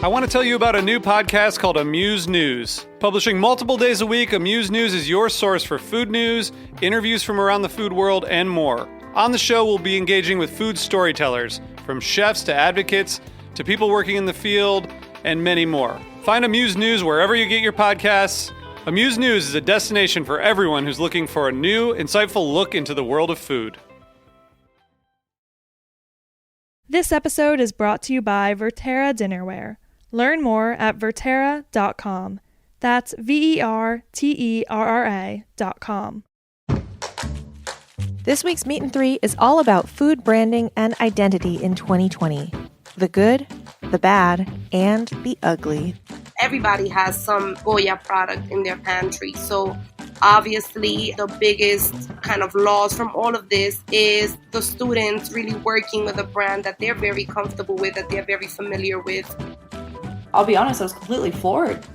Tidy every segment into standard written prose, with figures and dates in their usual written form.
I want to tell you about a new podcast called Amuse News. Publishing multiple days a week, Amuse News is your source for food news, interviews from around the food world, and more. On the show, we'll be engaging with food storytellers, from chefs to advocates to people working in the field, and many more. Find Amuse News wherever you get your podcasts. Amuse News is a destination for everyone who's looking for a new, insightful look into the world of food. This episode is brought to you by Verterra Dinnerware. Learn more at verterra.com. That's VERTERRA.com. This week's Meat and Three is all about food branding and identity in 2020. The good, the bad, and the ugly. Everybody has some Goya product in their pantry. So obviously the biggest kind of loss from all of this is the students really working with a brand that they're very comfortable with, that they're very familiar with. I'll be honest, I was completely floored.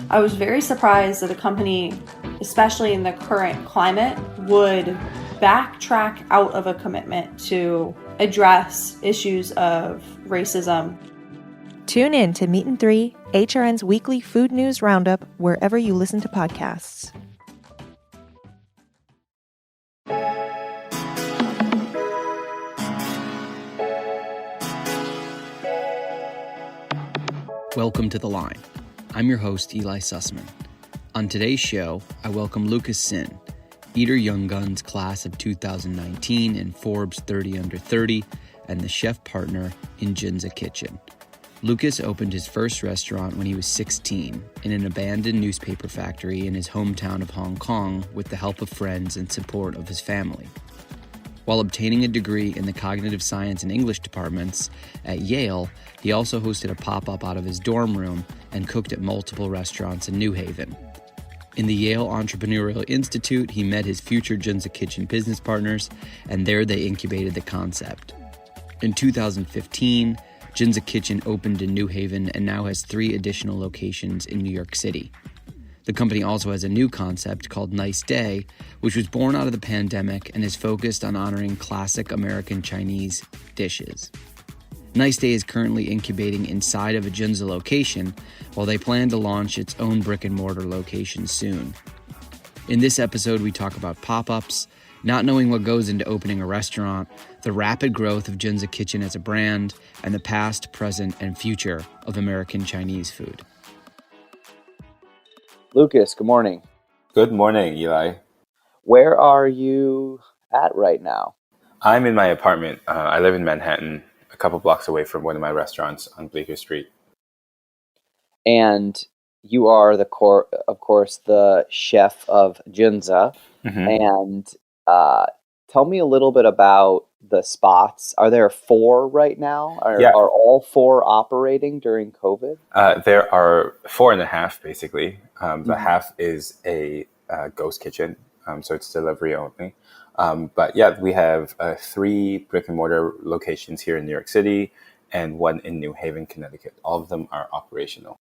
I was very surprised that a company, especially in the current climate, would backtrack out of a commitment to address issues of racism. Tune in to Meat and Three, HRN's weekly food news roundup, wherever you listen to podcasts. Welcome to The Line. I'm your host, Eli Sussman. On today's show, I welcome Lucas Sin, Eater Young Guns class of 2019 in Forbes 30 Under 30, and the chef partner in Junzi Kitchen. Lucas opened his first restaurant when he was 16 in an abandoned newspaper factory in his hometown of Hong Kong with the help of friends and support of his family. While obtaining a degree in the cognitive science and English departments at Yale, he also hosted a pop-up out of his dorm room and cooked at multiple restaurants in New Haven. In the Yale Entrepreneurial Institute, he met his future Junzi Kitchen business partners, and there they incubated the concept. In 2015, Junzi Kitchen opened in New Haven and now has 3 additional locations in New York City. The company also has a new concept called Nice Day, which was born out of the pandemic and is focused on honoring classic American Chinese dishes. Nice Day is currently incubating inside of a Junzi location, while they plan to launch its own brick-and-mortar location soon. In this episode, we talk about pop-ups, not knowing what goes into opening a restaurant, the rapid growth of Junzi Kitchen as a brand, and the past, present, and future of American Chinese food. Lucas, good morning. Good morning, Eli. Where are you at right now? I'm in my apartment. I live in Manhattan, a couple blocks away from one of my restaurants on Bleecker Street. And you are, of course, the chef of Junzi. Mm-hmm. And tell me a little bit about the spots. Are there 4 right now? Are all 4 operating during COVID? There are 4.5, basically. The half is a ghost kitchen, so it's delivery only. But yeah, we have 3 brick and mortar locations here in New York City and 1 in New Haven, Connecticut. All of them are operational.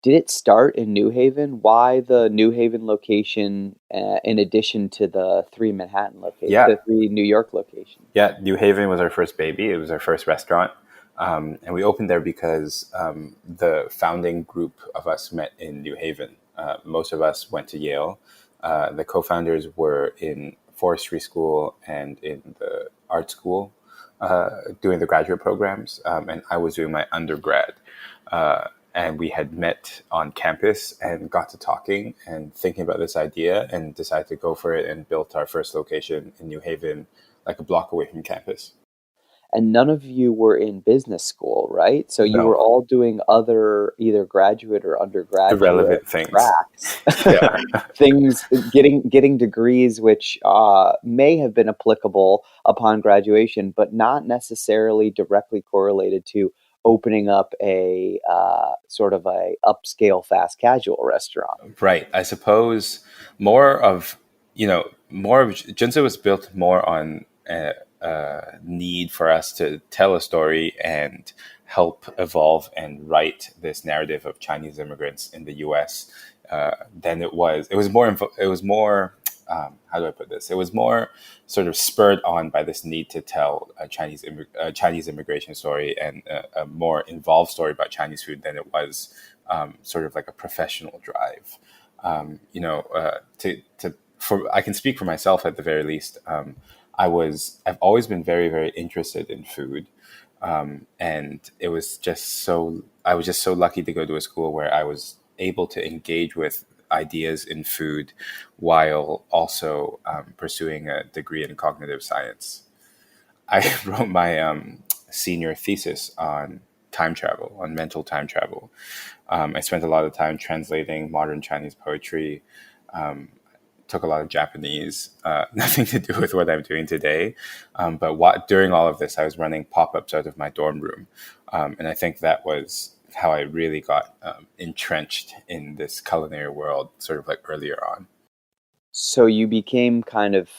Did it start in New Haven? Why the New Haven location in addition to the 3 Manhattan locations, the 3 New York locations? Yeah, New Haven was our first baby. It was our first restaurant. And we opened there because the founding group of us met in New Haven. Most of us went to Yale. The co-founders were in forestry school and in the art school doing the graduate programs. And I was doing my undergrad. And we had met on campus and got to talking and thinking about this idea and decided to go for it and built our first location in New Haven, like a block away from campus. And none of you were in business school, right? So you No. were all doing other either graduate or undergraduate Irrelevant things. tracks. Yeah. Things, getting degrees which may have been applicable upon graduation, but not necessarily directly correlated to opening up a sort of a upscale fast casual restaurant. Right. I suppose more of Junzi was built more on need for us to tell a story and help evolve and write this narrative of Chinese immigrants in the U.S. Than it was. It was more how do I put this? It was more sort of spurred on by this need to tell a Chinese immigration story and a more involved story about Chinese food than it was sort of like a professional drive. I can speak for myself at the very least. I've always been very, very interested in food. And it was I was just so lucky to go to a school where I was able to engage with ideas in food while also pursuing a degree in cognitive science. I wrote my senior thesis on time travel, on mental time travel. I spent a lot of time translating modern Chinese poetry, took a lot of Japanese, nothing to do with what I'm doing today. But during all of this, I was running pop-ups out of my dorm room. And I think that was how I really got entrenched in this culinary world sort of like earlier on. So you became kind of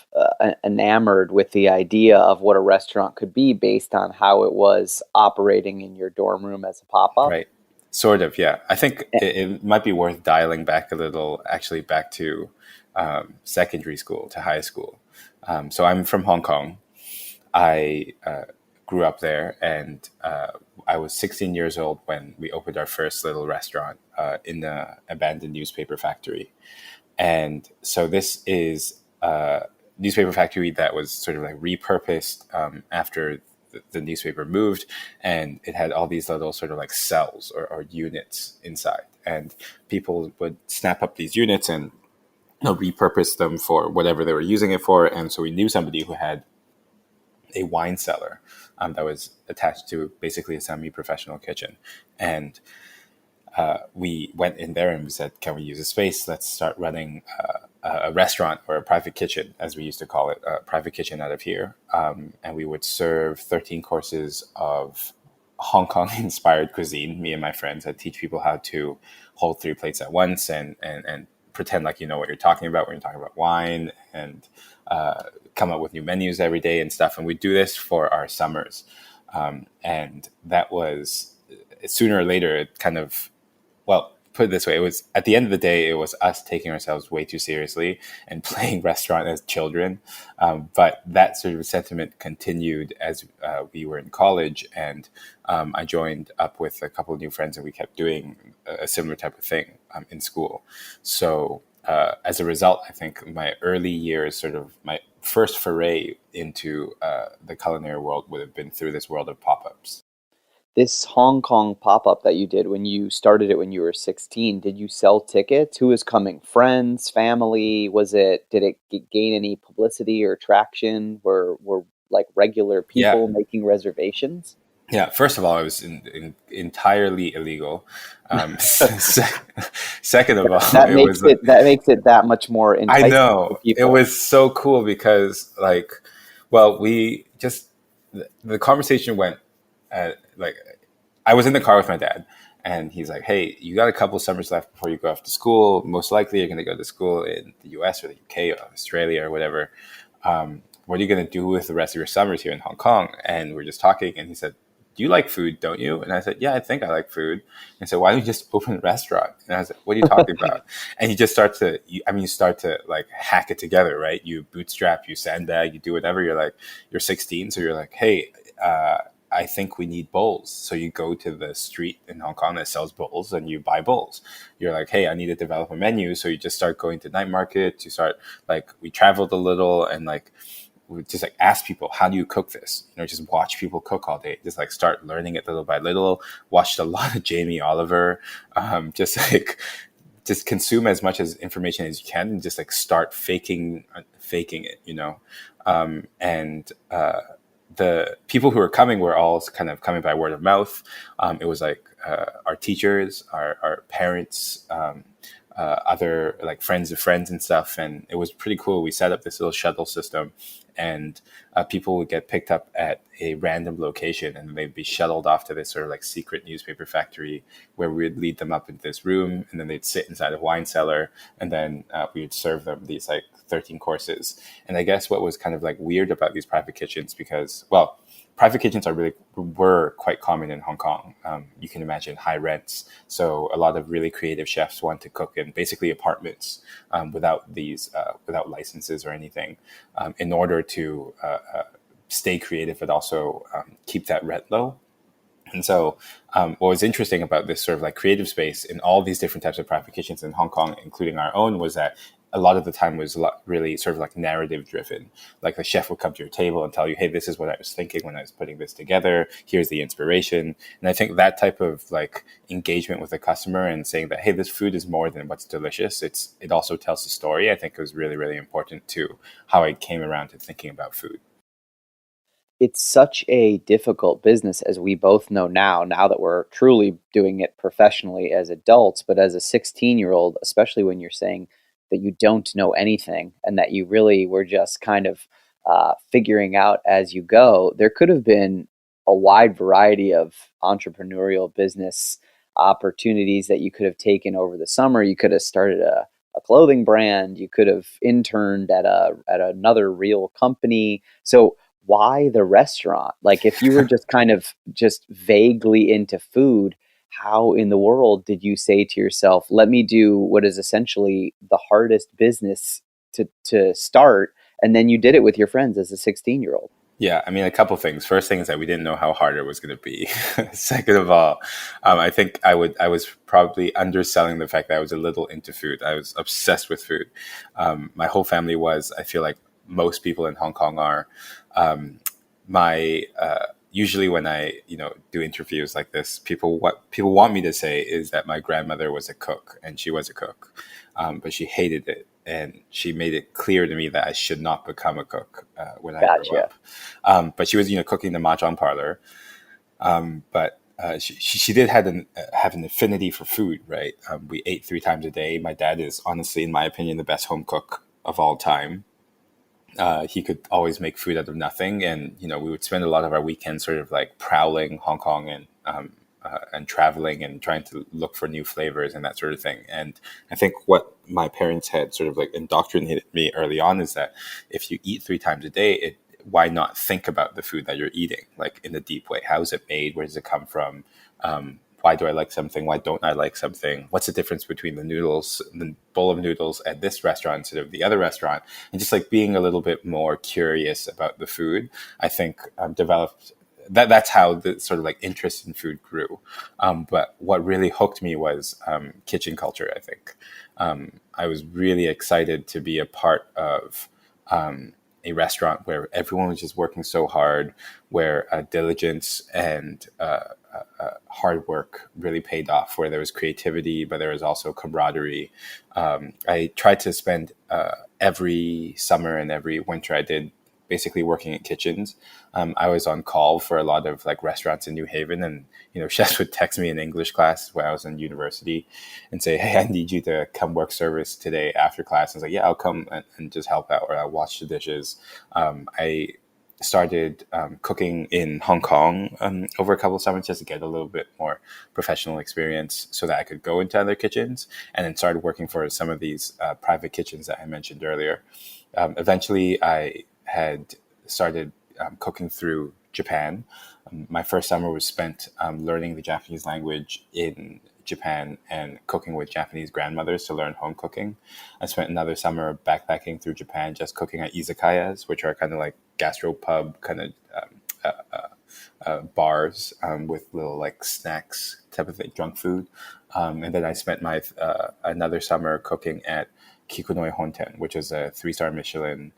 enamored with the idea of what a restaurant could be based on how it was operating in your dorm room as a pop-up? Right. Sort of, yeah. I think it might be worth dialing back a little, actually back to secondary school, to high school. So I'm from Hong Kong. I grew up there, and I was 16 years old when we opened our first little restaurant in the abandoned newspaper factory. And so this is a newspaper factory that was sort of like repurposed after the newspaper moved, and it had all these little sort of like cells or units inside. And people would snap up these units and repurpose them for whatever they were using it for. And so we knew somebody who had a wine cellar that was attached to basically a semi-professional kitchen. And we went in there and we said, can we use a space? Let's start running a restaurant, or a private kitchen, as we used to call it, a private kitchen out of here. And we would serve 13 courses of Hong Kong-inspired cuisine. Me and my friends, I'd teach people how to hold 3 plates at once and pretend like you know what you're talking about when you're talking about wine, and come up with new menus every day and stuff. And we do this for our summers. And that was, sooner or later, it kind of, well, put it this way, it was, at the end of the day, it was us taking ourselves way too seriously and playing restaurant as children. But that sort of sentiment continued as we were in college, and I joined up with a couple of new friends, and we kept doing a similar type of thing in school. So as a result, I think my early years, sort of my first foray into the culinary world, would have been through this world of pop-ups. This Hong Kong pop-up that you did when you started it when you were 16, did you sell tickets? Who was coming? Friends, family? Did it gain any publicity or traction? Were like regular people making reservations? Yeah, first of all, it was entirely illegal. Second of all, that makes it that much more enticing. I know. It was so cool because, like, well, the conversation went like, I was in the car with my dad, and he's like, hey, you got a couple summers left before you go off to school. Most likely you're going to go to school in the US or the UK or Australia or whatever. What are you going to do with the rest of your summers here in Hong Kong? And we're just talking, and he said, do you like food, don't you? And I said, yeah, I think I like food. And so why don't you just open a restaurant? And I was like, what are you talking about? And you start to like hack it together, right? You bootstrap, you sandbag, you do whatever. You're 16. So you're like, hey, I think we need bowls. So you go to the street in Hong Kong that sells bowls and you buy bowls. You're like, hey, I need to develop a menu. So you just start going to night markets. You start, like, we traveled a little, and like, we just like ask people, how do you cook this? Just watch people cook all day. Just like start learning it little by little. Watched a lot of Jamie Oliver. Just consume as much as information as you can, and just like start faking it, and the people who were coming were all kind of coming by word of mouth. It was like our teachers, our parents, other like friends of friends and stuff. And it was pretty cool. We set up this little shuttle system, and people would get picked up at a random location, and they'd be shuttled off to this sort of like secret newspaper factory, where we would lead them up into this room, and then they'd sit inside a wine cellar, and then we would serve them these like 13 courses. And I guess what was kind of like weird about these private kitchens, because, well, private kitchens were quite common in Hong Kong. You can imagine high rents, so a lot of really creative chefs want to cook in basically apartments without licenses or anything, in order to stay creative but also keep that rent low. And so, what was interesting about this sort of like creative space in all these different types of private kitchens in Hong Kong, including our own, was that a lot of the time was really sort of like narrative driven. Like the chef would come to your table and tell you, "Hey, this is what I was thinking when I was putting this together. Here's the inspiration." And I think that type of like engagement with the customer and saying that, "Hey, this food is more than what's delicious. It also tells a story." I think was really, really important to how I came around to thinking about food. It's such a difficult business, as we both know now that we're truly doing it professionally as adults, but as a 16-year-old, especially when you're saying that you don't know anything and that you really were just kind of figuring out as you go. There could have been a wide variety of entrepreneurial business opportunities that you could have taken over the summer. You could have started a clothing brand. You could have interned at another real company. So why the restaurant? Like, if you were just kind of just vaguely into food, how in the world did you say to yourself, let me do what is essentially the hardest business to start, and then you did it with your friends as a 16-year-old? Yeah, I mean, a couple things. First thing is that we didn't know how hard it was going to be. Second of all, I think I was probably underselling the fact that I was a little into food. I was obsessed with food. My whole family was. I feel like most people in Hong Kong are. My Usually when I do interviews like this, what people want me to say is that my grandmother was a cook, and she was a cook, but she hated it. And she made it clear to me that I should not become a cook when I grow Gotcha. up. But she was, cooking the mahjong parlor. But she did have an affinity for food, right? We ate 3 times a day. My dad is honestly, in my opinion, the best home cook of all time. He could always make food out of nothing, and we would spend a lot of our weekends sort of like prowling Hong Kong and traveling and trying to look for new flavors and that sort of thing. And I think what my parents had sort of like indoctrinated me early on is that if you eat 3 times a day, why not think about the food that you're eating, like in a deep way? How is it made? Where does it come from? Why do I like something? Why don't I like something? What's the difference between the bowl of noodles at this restaurant instead of the other restaurant? And just like being a little bit more curious about the food, I think developed that's how the sort of like interest in food grew. But what really hooked me was kitchen culture, I think. I was really excited to be a part of a restaurant where everyone was just working so hard, where diligence and hard work really paid off, where there was creativity, but there was also camaraderie. I tried to spend every summer and every winter I did basically working in kitchens. I was on call for a lot of like restaurants in New Haven, and chefs would text me in English class when I was in university and say, "Hey, I need you to come work service today after class." I was like, "Yeah, I'll come and just help out, or I'll wash the dishes." I started cooking in Hong Kong over a couple of summers just to get a little bit more professional experience so that I could go into other kitchens, and then started working for some of these private kitchens that I mentioned earlier. Eventually, I had started cooking through Japan. My first summer was spent learning the Japanese language in Japan and cooking with Japanese grandmothers to learn home cooking. I spent another summer backpacking through Japan, just cooking at izakayas, which are kind of like gastropub kind of bars with little like snacks type of thing, junk food. And then I spent my another summer cooking at Kikunoi Honten, which is a 3-star Michelin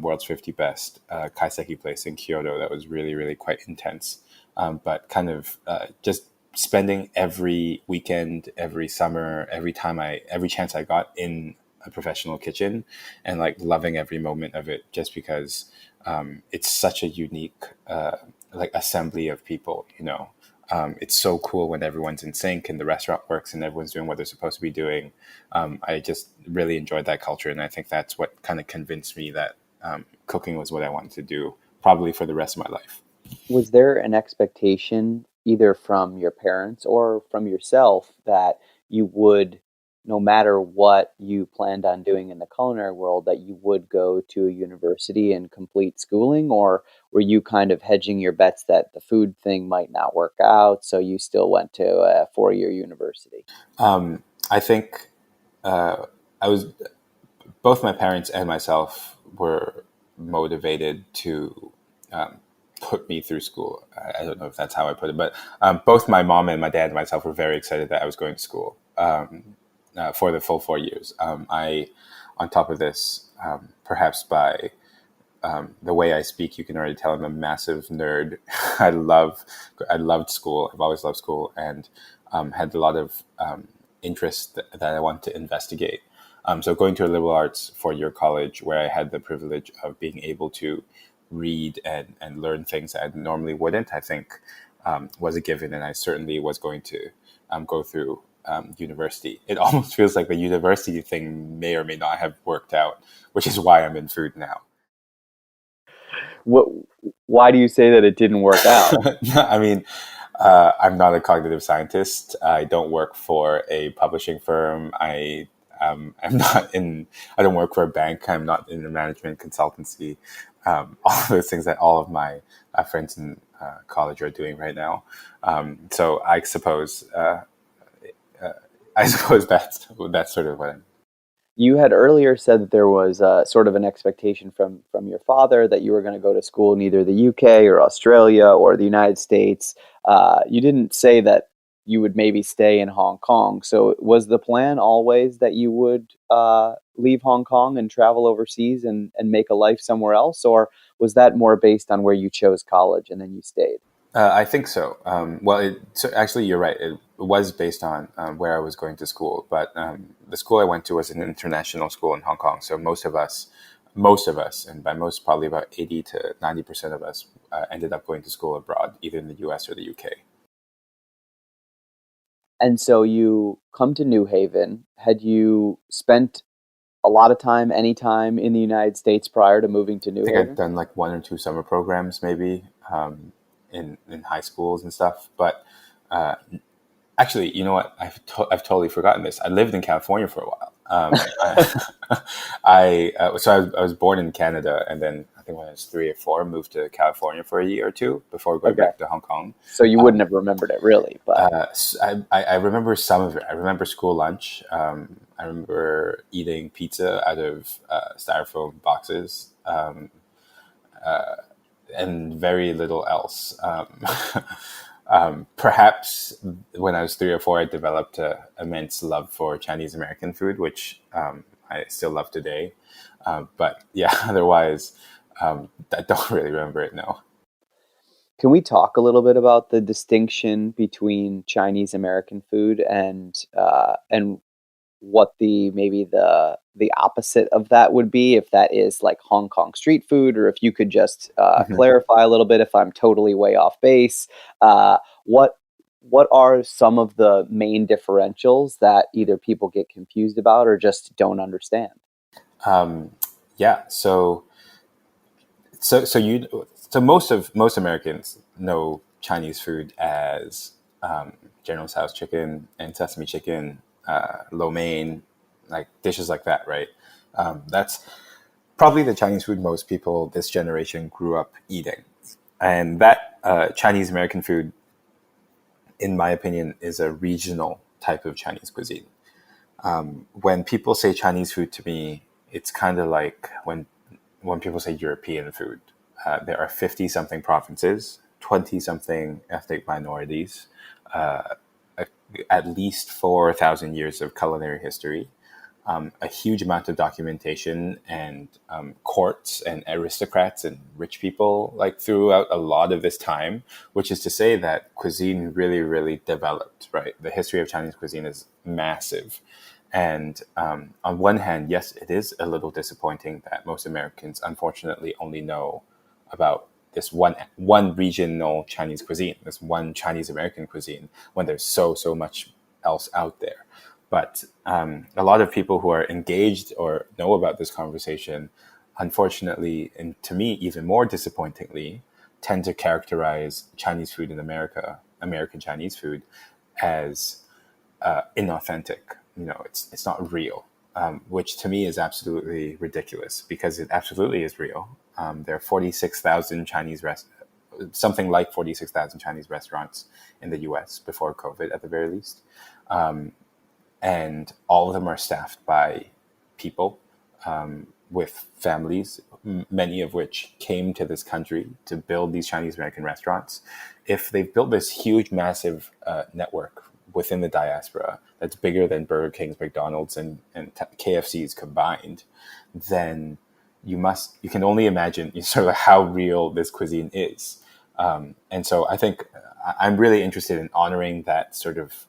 World's 50 Best kaiseki place in Kyoto. That was really, really quite intense. But kind of just spending every weekend, every summer, every chance I got in a professional kitchen, and like loving every moment of it, just because it's such a unique like assembly of people. It's so cool when everyone's in sync and the restaurant works and everyone's doing what they're supposed to be doing. I just really enjoyed that culture, and I think that's what kind of convinced me that cooking was what I wanted to do, probably for the rest of my life. Was there an expectation either from your parents or from yourself that you would no matter what you planned on doing in the culinary world, that you would go to a university and complete schooling? Or were you kind of hedging your bets that the food thing might not work out, so you still went to a 4-year university? I think I was both my parents and myself were motivated to put me through school. I don't know if that's how I put it, but both my mom and my dad and myself were very excited that I was going to school for the full 4 years. On top of this, perhaps by the way I speak, you can already tell I'm a massive nerd. I loved school. I've always loved school, and had a lot of interest that I want to investigate. So going to a liberal arts 4-year college where I had the privilege of being able to read and learn things that I normally wouldn't, I think was a given. And I certainly was going to go through university. It almost feels like the university thing may or may not have worked out, which is why I'm in food now. Why do you say that it didn't work out? I mean, I'm not a cognitive scientist. I don't work for a publishing firm. I'm not in. I don't work for a bank. I'm not in a management consultancy. All of those things that all of my friends in college are doing right now. So I suppose that's sort of what I'm. You had earlier said that there was sort of an expectation from your father that you were going to go to school in either the UK or Australia or the United States. You didn't say that you would maybe stay in Hong Kong. So was the plan always that you would leave Hong Kong and travel overseas and make a life somewhere else? Or was that more based on where you chose college and then you stayed? I think so. So actually, you're right. It was based on where I was going to school, but the school I went to was an international school in Hong Kong. So most of us, and by most, probably about 80 to 90% of us, ended up going to school abroad, either in the US or the UK. And so you come to New Haven. Had you spent a lot of time, any time in the United States prior to moving to New I think Haven? I'd done like 1 or 2 summer programs, maybe. In high schools and stuff, but actually, you know what? I've totally forgotten this. I lived in California for a while. I was born in Canada, and then I think when I was 3 or 4, moved to California for a year or two before going back to Hong Kong. So you wouldn't have remembered it really, but I remember some of it. I remember school lunch. I remember eating pizza out of styrofoam boxes. And very little else. Perhaps when I was 3 or 4, I developed an immense love for Chinese American food, which I still love today. But yeah, otherwise, I don't really remember it now. can we talk a little bit about the distinction between Chinese American food and what maybe the opposite of that would be, if that is like Hong Kong street food, or if you could just clarify a little bit if I'm totally way off base. What are some of the main differentials that either people get confused about or just don't understand? Yeah, so most Americans know Chinese food as General Tso's chicken and sesame chicken, lo mein, like dishes like that, right? That's probably the Chinese food most people this generation grew up eating. And that Chinese American food, in my opinion, is a regional type of Chinese cuisine. When people say Chinese food to me, it's kind of like when people say European food. There are 50-something provinces, 20-something ethnic minorities, at least 4,000 years of culinary history, a huge amount of documentation, and courts and aristocrats and rich people like throughout a lot of this time, which is to say that cuisine really, really developed, right? The history of Chinese cuisine is massive. And on one hand, yes, it is a little disappointing that most Americans, unfortunately, only know about this one regional Chinese cuisine, this one Chinese American cuisine, when there's so much else out there. But a lot of people who are engaged or know about this conversation, unfortunately, and to me even more disappointingly, tend to characterize Chinese food in America, American Chinese food, as inauthentic it's not real, which to me is absolutely ridiculous, because it absolutely is real. There are 46,000 something like 46,000 Chinese restaurants in the U.S. before COVID, at the very least. And all of them are staffed by people with families, many of which came to this country to build these Chinese American restaurants. If they've built this huge, massive network within the diaspora that's bigger than Burger King's, McDonald's, and KFC's combined, then you can only imagine sort of how real this cuisine is. And so I think I'm really interested in honoring that sort of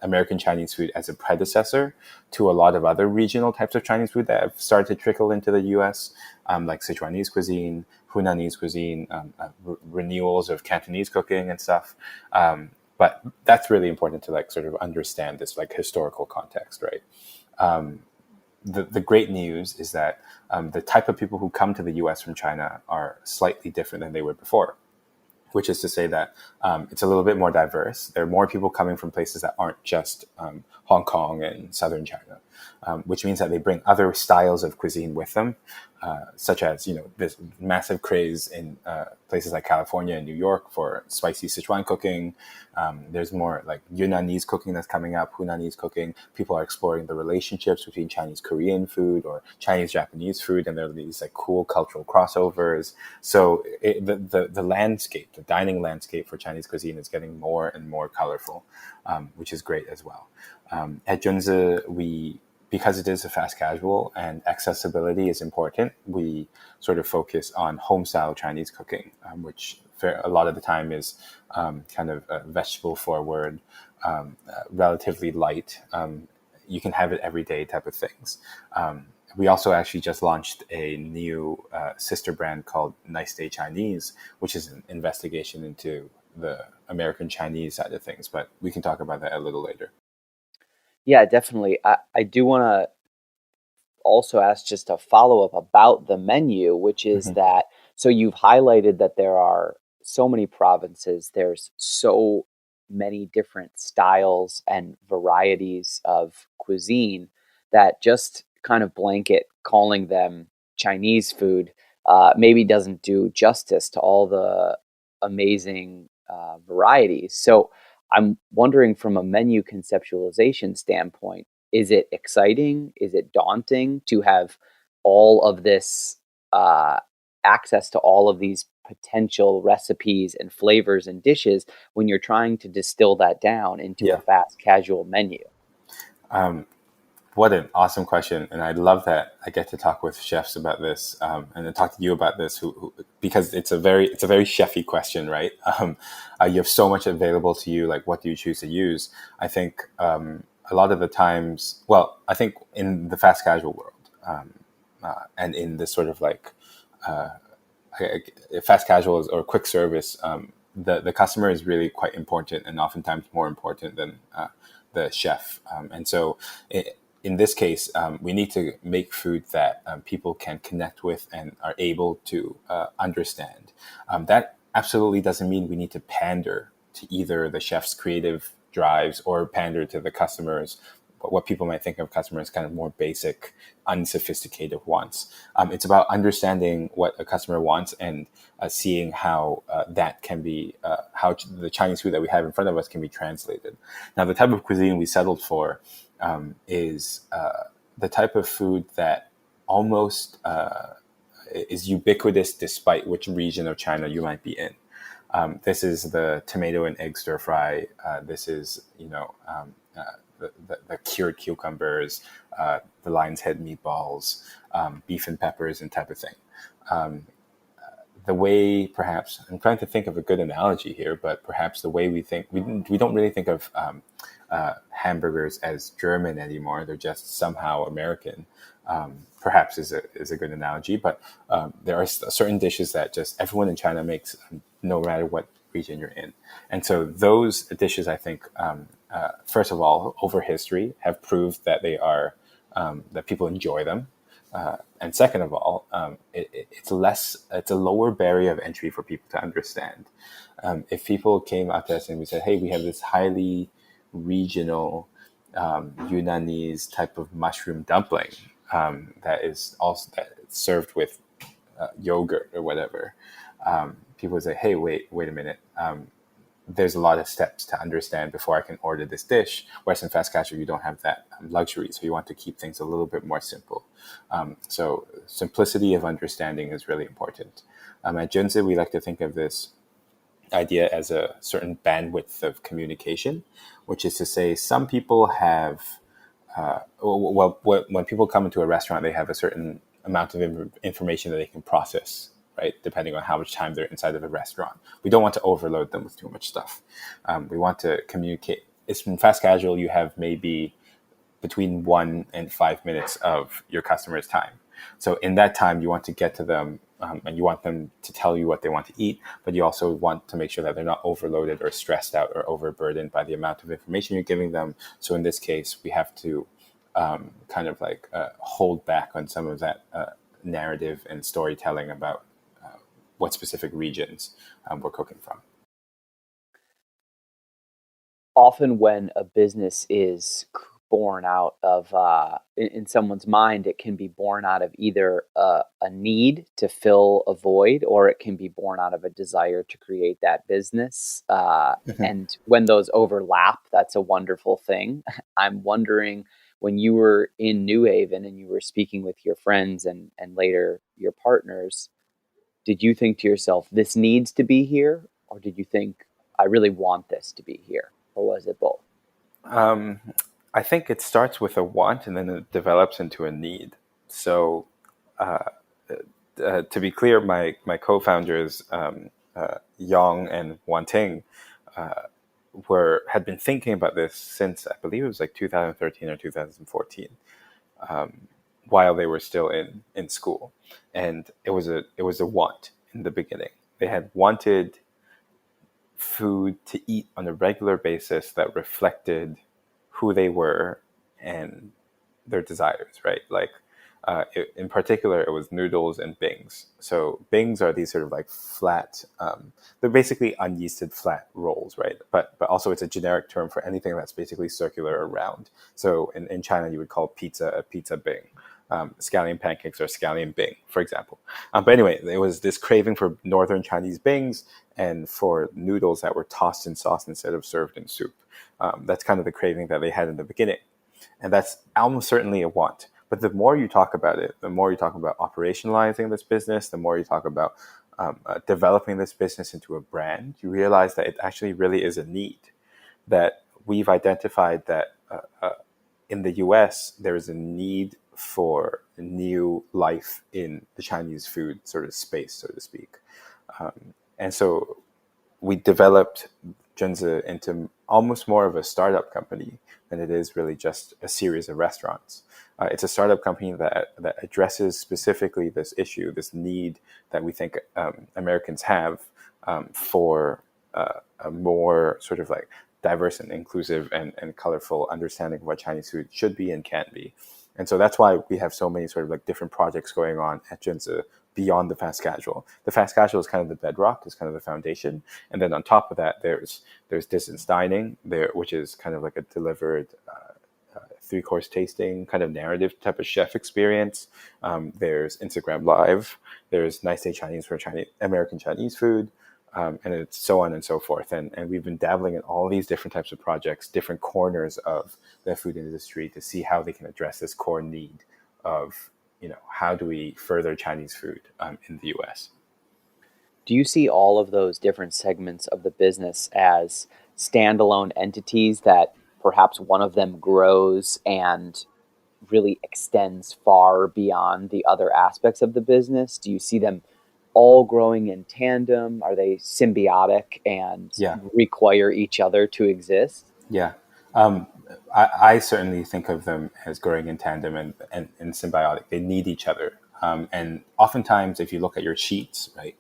American Chinese food as a predecessor to a lot of other regional types of Chinese food that have started to trickle into the U.S., like Sichuanese cuisine, Hunanese cuisine, renewals of Cantonese cooking and stuff. But that's really important to like sort of understand this like historical context, right? The great news is that the type of people who come to the U.S. from China are slightly different than they were before, which is to say that it's a little bit more diverse. There are more people coming from places that aren't just Hong Kong and southern China, which means that they bring other styles of cuisine with them, such as, this massive craze in places like California and New York for spicy Sichuan cooking. There's more like Yunnanese cooking that's coming up, Hunanese cooking. People are exploring the relationships between Chinese Korean food or Chinese Japanese food, and there are these like cool cultural crossovers. So the landscape, the dining landscape for Chinese cuisine is getting more and more colorful, which is great as well. At Junzi, because it is a fast casual and accessibility is important, we sort of focus on home-style Chinese cooking, which a lot of the time is kind of vegetable forward, relatively light. You can have it every day type of things. We also actually just launched a new sister brand called Nice Day Chinese, which is an investigation into the American Chinese side of things. But we can talk about that a little later. Yeah, definitely. I do want to also ask just a follow-up about the menu, which is that, so you've highlighted that there are so many provinces, there's so many different styles and varieties of cuisine that just kind of blanket calling them Chinese food maybe doesn't do justice to all the amazing varieties. So I'm wondering, from a menu conceptualization standpoint, is it exciting? Is it daunting to have all of this access to all of these potential recipes and flavors and dishes when you're trying to distill that down into a fast casual menu? What an awesome question. And I love that I get to talk with chefs about this, and then talk to you about this, because it's a very chefy question, right? You have so much available to you. Like, what do you choose to use? I think a lot of the times, I think in the fast casual world, and in this sort of like fast casual or quick service, the customer is really quite important, and oftentimes more important than the chef. And so in this case, we need to make food that people can connect with and are able to understand. That absolutely doesn't mean we need to pander to either the chef's creative drives or pander to the customers, what people might think of customers kind of more basic, unsophisticated wants. It's about understanding what a customer wants and seeing how that can be, how the Chinese food that we have in front of us can be translated. Now, the type of cuisine we settled for is the type of food that almost is ubiquitous despite which region of China you might be in. This is the tomato and egg stir fry. This is, the cured cucumbers, the lion's head meatballs, beef and peppers, and type of thing. The way, perhaps, I'm trying to think of a good analogy here, but perhaps the way we think, we don't really think of hamburgers as German anymore. They're just somehow American. Perhaps is a good analogy, but there are certain dishes that just everyone in China makes, no matter what region you're in. And so those dishes, I think, first of all, over history, have proved that they are that people enjoy them. And second of all, it's a lower barrier of entry for people to understand. If people came up to us and we said, "Hey, we have this highly regional Yunanese type of mushroom dumpling that is also served with yogurt or whatever. People say, hey, wait a minute. There's a lot of steps to understand before I can order this dish. Whereas in fast casual, you don't have that luxury. So you want to keep things a little bit more simple. So simplicity of understanding is really important. At Junzi, we like to think of this idea as a certain bandwidth of communication, which is to say some people have, when people come into a restaurant, they have a certain amount of information that they can process, right? Depending on how much time they're inside of a restaurant. We don't want to overload them with too much stuff. We want to communicate. It's in fast casual, you have maybe between 1 and 5 minutes of your customer's time. So in that time, you want to get to them and you want them to tell you what they want to eat, but you also want to make sure that they're not overloaded or stressed out or overburdened by the amount of information you're giving them. So in this case, we have to hold back on some of that narrative and storytelling about what specific regions we're cooking from. Often when a business is born out of, in someone's mind, it can be born out of either a need to fill a void, or it can be born out of a desire to create that business. And when those overlap, that's a wonderful thing. I'm wondering, when you were in New Haven and you were speaking with your friends and later your partners, did you think to yourself, this needs to be here? Or did you think, I really want this to be here? Or was it both? I think it starts with a want and then it develops into a need. So to be clear, my co-founders, Yong and Wanting, had been thinking about this since, I believe it was like 2013 or 2014, while they were still in school. And it was a want in the beginning. They had wanted food to eat on a regular basis that reflected who they were and their desires, right? Like in particular, it was noodles and bings. So bings are these sort of like flat, they're basically unyeasted flat rolls, right? But also it's a generic term for anything that's basically circular or round. So in China, you would call pizza a pizza bing. Scallion pancakes or scallion bing, for example. But anyway, there was this craving for northern Chinese bings and for noodles that were tossed in sauce instead of served in soup. That's kind of the craving that they had in the beginning. And that's almost certainly a want. But the more you talk about it, the more you talk about operationalizing this business, the more you talk about developing this business into a brand, you realize that it actually really is a need. That we've identified that in the US, there is a need for new life in the Chinese food sort of space, so to speak. And so we developed Junzi into almost more of a startup company than it is really just a series of restaurants. It's a startup company that addresses specifically this issue, this need that we think Americans have for a more sort of like diverse and inclusive and colorful understanding of what Chinese food should be and can be. And so that's why we have so many sort of like different projects going on at Junzi beyond the fast casual. The fast casual is kind of the bedrock, is kind of the foundation. And then on top of that, there's distance dining there, which is kind of like a delivered 3-course tasting kind of narrative type of chef experience. There's Instagram Live. There's Nice Day Chinese for American Chinese food. And it's so on and so forth. And we've been dabbling in all these different types of projects, different corners of the food industry to see how they can address this core need of, how do we further Chinese food in the US? Do you see all of those different segments of the business as standalone entities that perhaps one of them grows and really extends far beyond the other aspects of the business? Do you see them all growing in tandem? Are they symbiotic and require each other to exist? Yeah. I certainly think of them as growing in tandem and symbiotic. They need each other. And oftentimes, if you look at your sheets, right,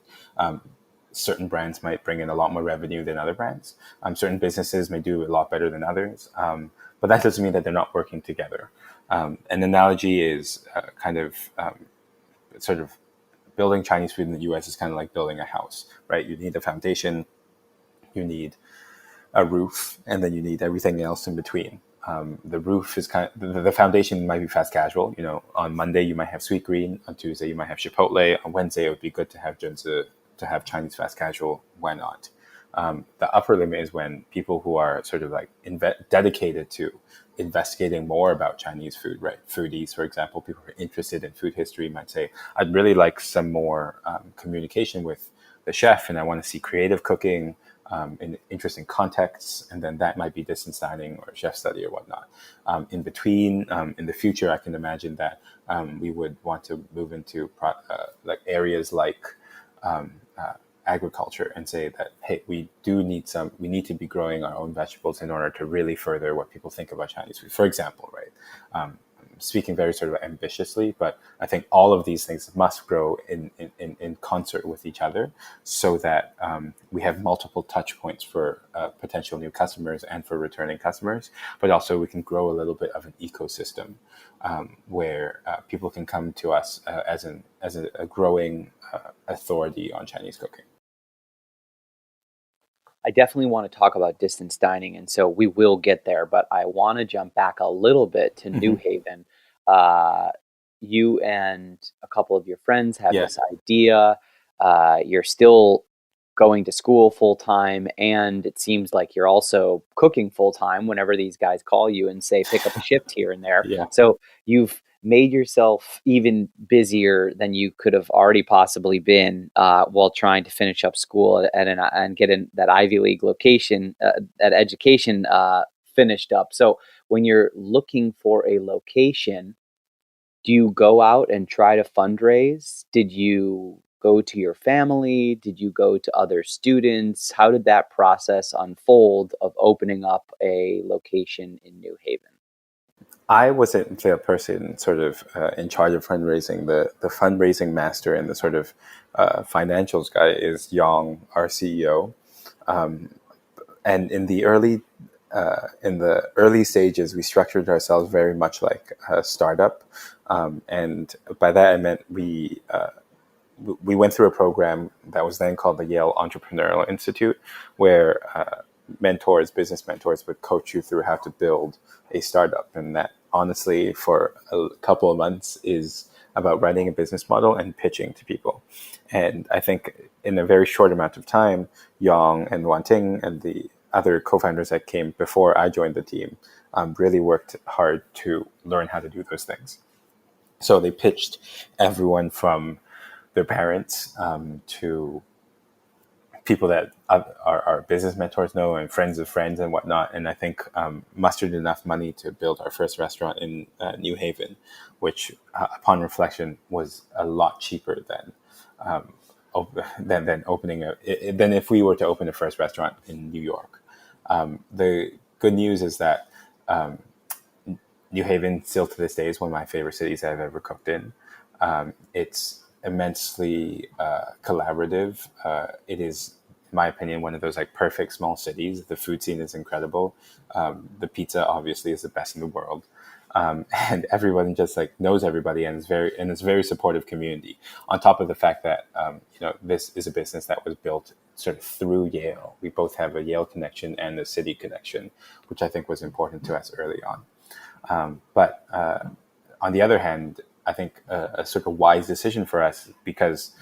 certain brands might bring in a lot more revenue than other brands. Certain businesses may do a lot better than others. But that doesn't mean that they're not working together. An analogy is sort of building Chinese food in the US is kind of like building a house, right? You need a foundation, you need a roof, and then you need everything else in between. The roof is the foundation might be fast casual. On Monday you might have sweet green. On Tuesday you might have Chipotle. On Wednesday it would be good to have Junzi, to have Chinese fast casual. Why not? The upper limit is when people who are sort of like dedicated to investigating more about Chinese food, right? Foodies, for example, people who are interested in food history might say, I'd really like some more communication with the chef, and I want to see creative cooking in interesting contexts, and then that might be distance dining or chef study or whatnot. In between, in the future, I can imagine that we would want to move into like areas like agriculture and say that, hey, we need to be growing our own vegetables in order to really further what people think about Chinese food, for example, right? Speaking very sort of ambitiously, but I think all of these things must grow in concert with each other so that we have multiple touch points for potential new customers and for returning customers, but also we can grow a little bit of an ecosystem where people can come to us as a growing authority on Chinese cooking. I definitely want to talk about distance dining, and so we will get there, but I want to jump back a little bit to New Haven. You and a couple of your friends have this idea. You're still going to school full time, and it seems like you're also cooking full time whenever these guys call you and say, pick up a shift here and there. Yeah. So you've made yourself even busier than you could have already possibly been while trying to finish up school and get in that Ivy League location, that education finished up. So when you're looking for a location, do you go out and try to fundraise? Did you go to your family? Did you go to other students? How did that process unfold of opening up a location in New Haven? I wasn't the person sort of in charge of fundraising. The fundraising master and the sort of financials guy is Yang, our CEO. And in the early stages, we structured ourselves very much like a startup. And by that I meant we went through a program that was then called the Yale Entrepreneurial Institute, where business mentors would coach you through how to build a startup. And that honestly, for a couple of months, is about running a business model and pitching to people. And I think in a very short amount of time, Yang and Wanting and the other co-founders that came before I joined the team really worked hard to learn how to do those things. So they pitched everyone from their parents to people that our business mentors know and friends of friends and whatnot. And I think mustered enough money to build our first restaurant in New Haven, which upon reflection was a lot cheaper than opening than if we were to open a first restaurant in New York. The good news is that New Haven still to this day is one of my favorite cities I've ever cooked in. It's immensely collaborative. It is, in my opinion, one of those like perfect small cities. The food scene is incredible. The pizza obviously is the best in the world. And everyone just like knows everybody and it's a very supportive community. On top of the fact that this is a business that was built sort of through Yale. We both have a Yale connection and a city connection, which I think was important to us early on. But on the other hand, I think a sort of wise decision for us, because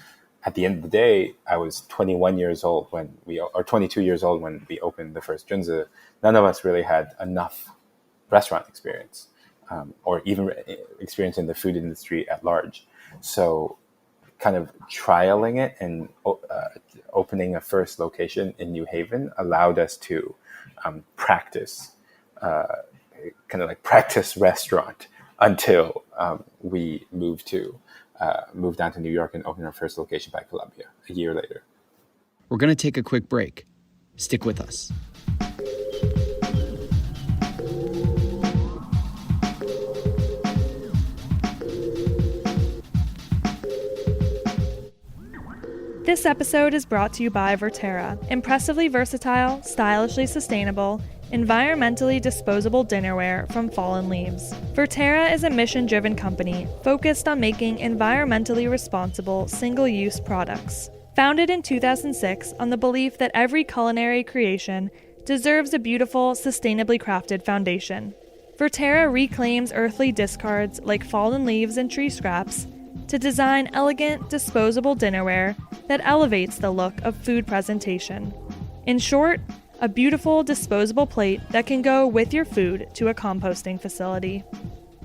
at the end of the day, I was 22 years old when we opened the first Junzi. None of us really had enough restaurant experience or even experience in the food industry at large. So kind of trialing it and opening a first location in New Haven allowed us to practice restaurant until we moved down to New York and opened our first location by Columbia a year later. We're going to take a quick break. Stick with us. This episode is brought to you by Verterra, impressively versatile, stylishly sustainable, environmentally disposable dinnerware from fallen leaves. Verterra is a mission-driven company focused on making environmentally responsible, single-use products. Founded in 2006 on the belief that every culinary creation deserves a beautiful, sustainably crafted foundation. Verterra reclaims earthly discards like fallen leaves and tree scraps to design elegant, disposable dinnerware that elevates the look of food presentation. In short, a beautiful disposable plate that can go with your food to a composting facility.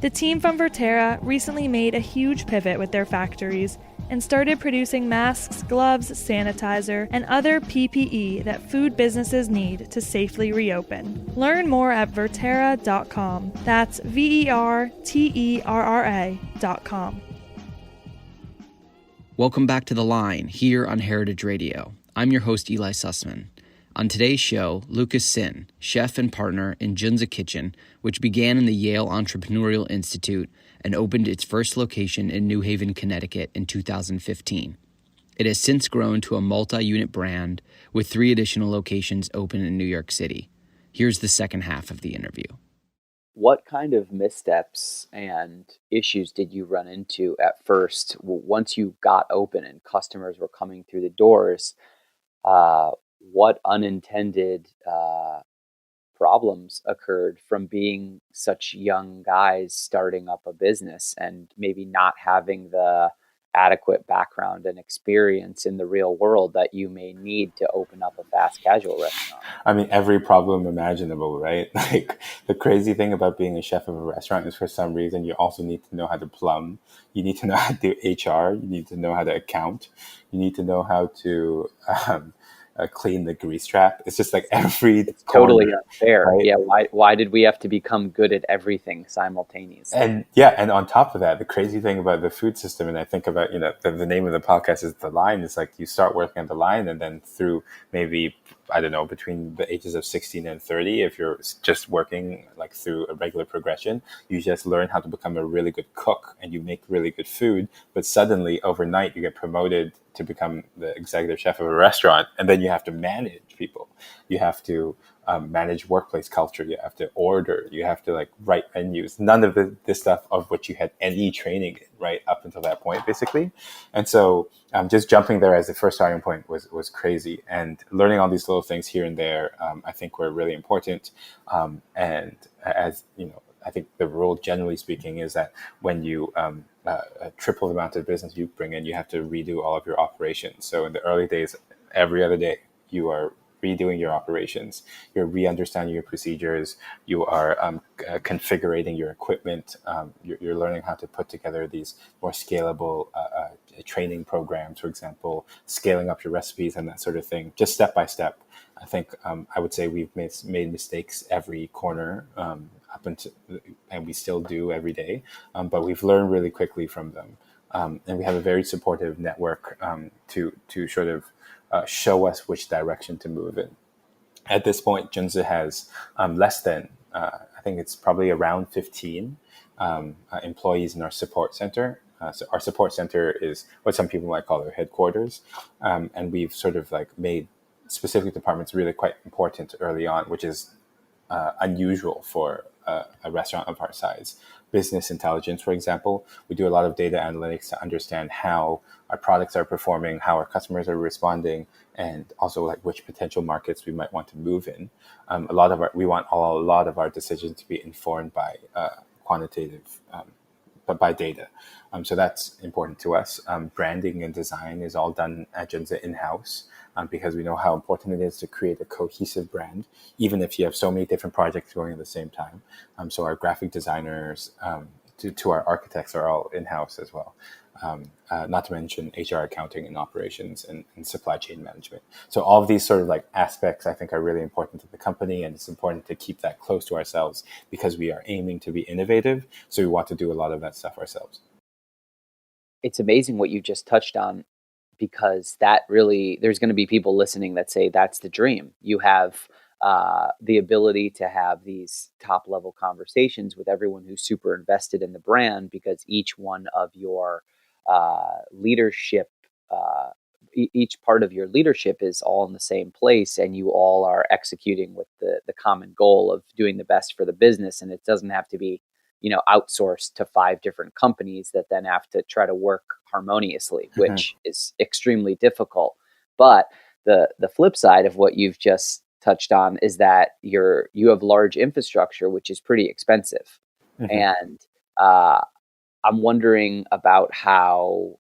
The team from Verterra recently made a huge pivot with their factories and started producing masks, gloves, sanitizer, and other PPE that food businesses need to safely reopen. Learn more at verterra.com. That's VERTERRA.com. Welcome back to The Line here on Heritage Radio. I'm your host, Eli Sussman. On today's show, Lucas Sin, chef and partner in Junzi Kitchen, which began in the Yale Entrepreneurial Institute and opened its first location in New Haven, Connecticut in 2015. It has since grown to a multi-unit brand with 3 additional locations open in New York City. Here's the second half of the interview. What kind of missteps and issues did you run into at first once you got open and customers were coming through the doors? What unintended problems occurred from being such young guys starting up a business and maybe not having the adequate background and experience in the real world that you may need to open up a fast casual restaurant? I mean, every problem imaginable, right? Like, the crazy thing about being a chef of a restaurant is for some reason you also need to know how to plumb. You need to know how to do HR. You need to know how to account. You need to know how to clean the grease trap. It's just like it's totally unfair. Right? Yeah. Why did we have to become good at everything simultaneously? And on top of that, the crazy thing about the food system, and I think about, the name of the podcast is The Line. It's like you start working on the line, and then through maybe, I don't know, between the ages of 16 and 30, if you're just working like through a regular progression, you just learn how to become a really good cook and you make really good food. But suddenly overnight you get promoted to become the executive chef of a restaurant, and then you have to manage people. You have to manage workplace culture. You have to order. You have to write menus. None of this stuff of which you had any training in, right, up until that point, basically. And so just jumping there as the first starting point was crazy. And learning all these little things here and there, I think were really important. And as I think the rule, generally speaking, is that when you triple the amount of business you bring in, you have to redo all of your operations. So in the early days, every other day, you are redoing your operations. You're re-understanding your procedures. You are configuring your equipment. You're learning how to put together these more scalable training programs, for example, scaling up your recipes and that sort of thing, just step by step. I think I would say we've made mistakes every corner up until, and we still do every day, but we've learned really quickly from them. And we have a very supportive network to sort of show us which direction to move in. At this point, Junzi has less than, I think it's probably around 15 employees in our support center. So our support center is what some people might call their headquarters. And we've sort of made specific departments really quite important early on, which is unusual for a restaurant of our size. Business intelligence, for example, we do a lot of data analytics to understand how our products are performing, how our customers are responding, and also which potential markets we might want to move in. We want a lot of our decisions to be informed by quantitative, but by data. So that's important to us. Branding and design is all done at Junzi in-house. Because we know how important it is to create a cohesive brand, even if you have so many different projects going at the same time. So our graphic designers to our architects are all in-house as well. Not to mention HR, accounting, and operations and supply chain management. So all of these sort of aspects I think are really important to the company, and it's important to keep that close to ourselves because we are aiming to be innovative. So we want to do a lot of that stuff ourselves. It's amazing what you just touched on, because that really, there's going to be people listening that say that's the dream. You have the ability to have these top level conversations with everyone who's super invested in the brand, because each one of your leadership, each part of your leadership is all in the same place, and you all are executing with the common goal of doing the best for the business. And it doesn't have to be outsourced to 5 different companies that then have to try to work harmoniously, which is extremely difficult. But the flip side of what you've just touched on is that you have large infrastructure, which is pretty expensive. Mhm. And I'm wondering about how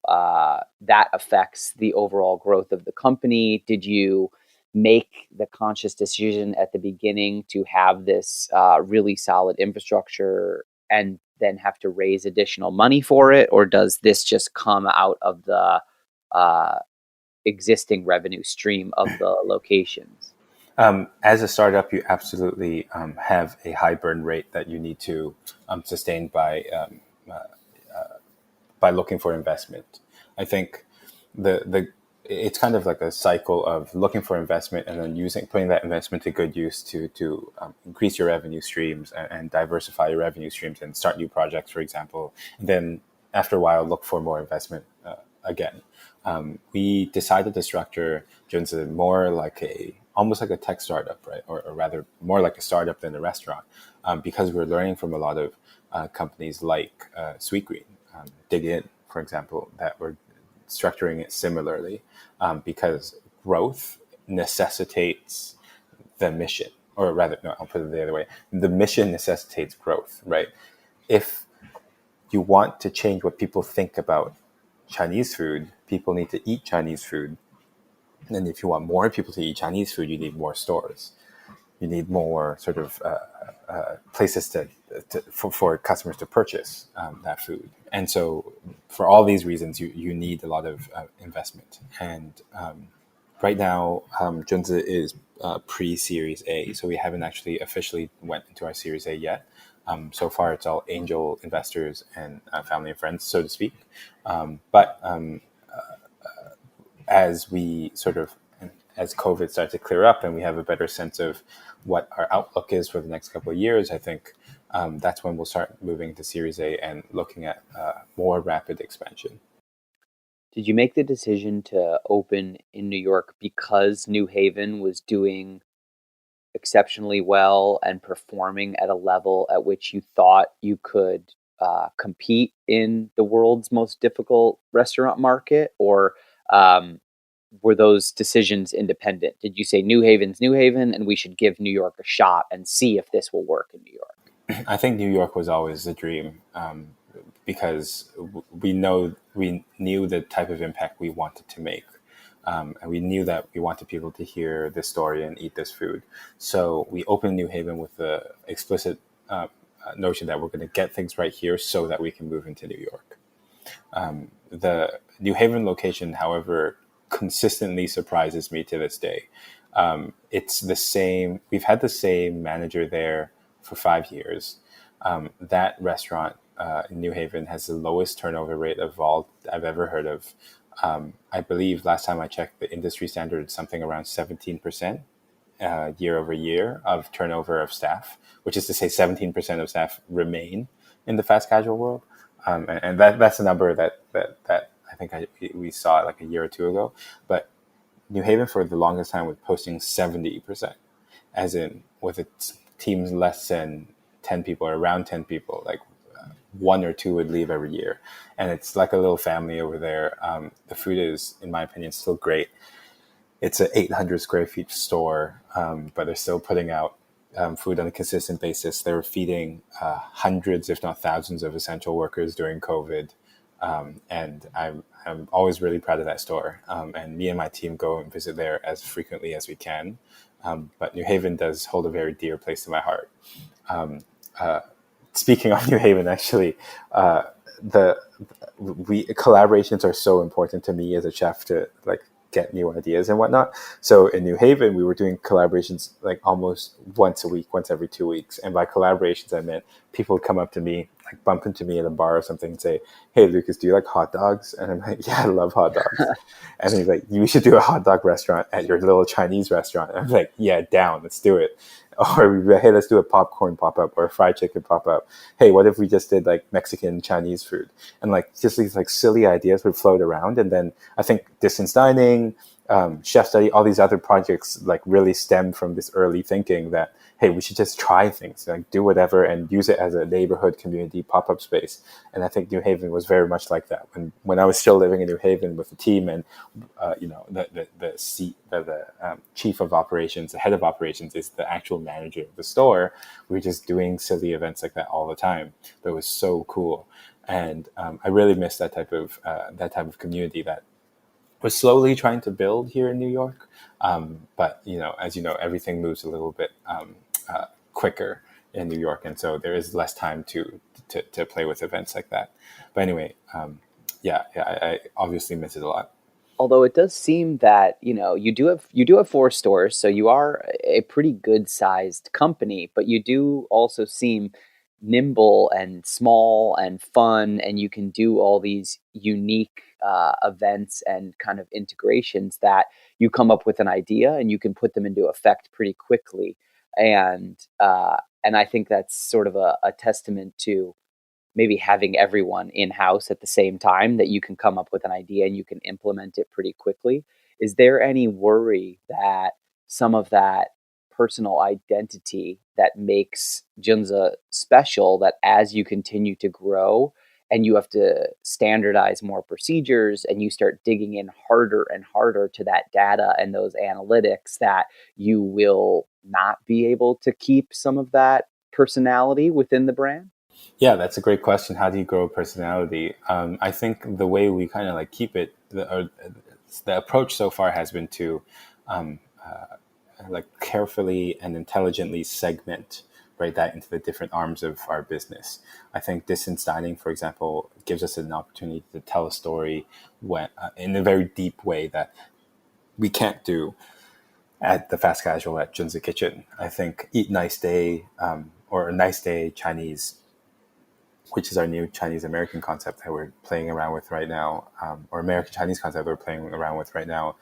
that affects the overall growth of the company. Did you make the conscious decision at the beginning to have this really solid infrastructure and then have to raise additional money for it? Or does this just come out of the existing revenue stream of the locations? As a startup, you absolutely have a high burn rate that you need to sustain by looking for investment. I think the it's kind of like a cycle of looking for investment and then putting that investment to good use to increase your revenue streams and diversify your revenue streams and start new projects, for example. And then after a while, look for more investment again. We decided to structure Junzi more like almost like a tech startup, right? Or rather, more like a startup than a restaurant, because we're learning from a lot of companies like Sweetgreen, Dig In, for example, that were structuring it similarly, because growth necessitates the mission, or rather, no, I'll put it the other way. The mission necessitates growth, right? If you want to change what people think about Chinese food, people need to eat Chinese food. And if you want more people to eat Chinese food, you need more stores. You need more sort of places for customers to purchase that food. And so for all these reasons, you need a lot of investment. And right now, Junzi is pre-Series A, so we haven't actually officially went into our Series A yet. So far, it's all angel investors and family and friends, so to speak. But as we as COVID starts to clear up and we have a better sense of what our outlook is for the next couple of years, I think that's when we'll start moving to Series A and looking at more rapid expansion. Did you make the decision to open in New York because New Haven was doing exceptionally well and performing at a level at which you thought you could compete in the world's most difficult restaurant market? Or were those decisions independent? Did you say New Haven's New Haven and we should give New York a shot and see if this will work in New York? I think New York was always the dream, because we knew the type of impact we wanted to make. And we knew that we wanted people to hear this story and eat this food. So we opened New Haven with the explicit notion that we're going to get things right here so that we can move into New York. The New Haven location, however, consistently surprises me to this day. It's the same. We've had the same manager there for 5 years. That restaurant in New Haven has the lowest turnover rate of all I've ever heard of. I believe last time I checked, the industry standard is something around 17% year over year of turnover of staff, which is to say 17% of staff remain in the fast casual world. And that's a number that I think we saw like a year or two ago. But New Haven for the longest time was posting 70%, as in with its teams less than 10 people or around 10 people, like one or two would leave every year. And it's like a little family over there. The food is, in my opinion, still great. It's an 800 square feet store, but they're still putting out food on a consistent basis. They were feeding hundreds, if not thousands, of essential workers during COVID. And I'm always really proud of that store. And me and my team go and visit there as frequently as we can. But New Haven does hold a very dear place to my heart. Speaking of New Haven, actually, collaborations are so important to me as a chef to like get new ideas and whatnot. So in New Haven, we were doing collaborations like almost once a week, once every 2 weeks. And by collaborations, I meant people would come up to me, like bump into me at a bar or something and say, "Hey, Lucas, do you like hot dogs?" And I'm like, "Yeah, I love hot dogs." And he's like, "You should do a hot dog restaurant at your little Chinese restaurant." And I'm like, "Yeah, down, let's do it." or we hey, let's do a popcorn pop up or a fried chicken pop up. Hey, what if we just did like Mexican Chinese food? And like just these like silly ideas would float around. And then I think distance dining, chef study, all these other projects like really stem from this early thinking that, hey, we should just try things, like do whatever and use it as a neighborhood community pop-up space. And I think New Haven was very much like that. When I was still living in New Haven with the team, and the chief of operations, the head of operations is the actual manager of the store. We were just doing silly events like that all the time. But it was so cool. And I really miss that type of community that we're slowly trying to build here in New York. But, as you know, everything moves a little bit quicker in New York. And so there is less time to play with events like that. But anyway, I obviously miss it a lot. Although it does seem that, you do have 4 stores, so you are a pretty good sized company, but you do also seem nimble and small and fun, and you can do all these unique events and kind of integrations that you come up with an idea and you can put them into effect pretty quickly. And I think that's sort of a testament to maybe having everyone in-house at the same time, that you can come up with an idea and you can implement it pretty quickly. Is there any worry that some of that personal identity that makes Junzi special, that as you continue to grow and you have to standardize more procedures and you start digging in harder and harder to that data and those analytics, that you will not be able to keep some of that personality within the brand? Yeah, that's a great question. How do you grow personality? I think the way we kind of like keep it, the approach so far has been to like carefully and intelligently segment, right, that into the different arms of our business. I think distance dining, for example, gives us an opportunity to tell a story in a very deep way that we can't do at the fast casual at Junzi Kitchen. I think Eat Nice Day or a Nice Day Chinese, which is our new Chinese American concept that we're playing around with right now, or American Chinese concept we're playing around with right now,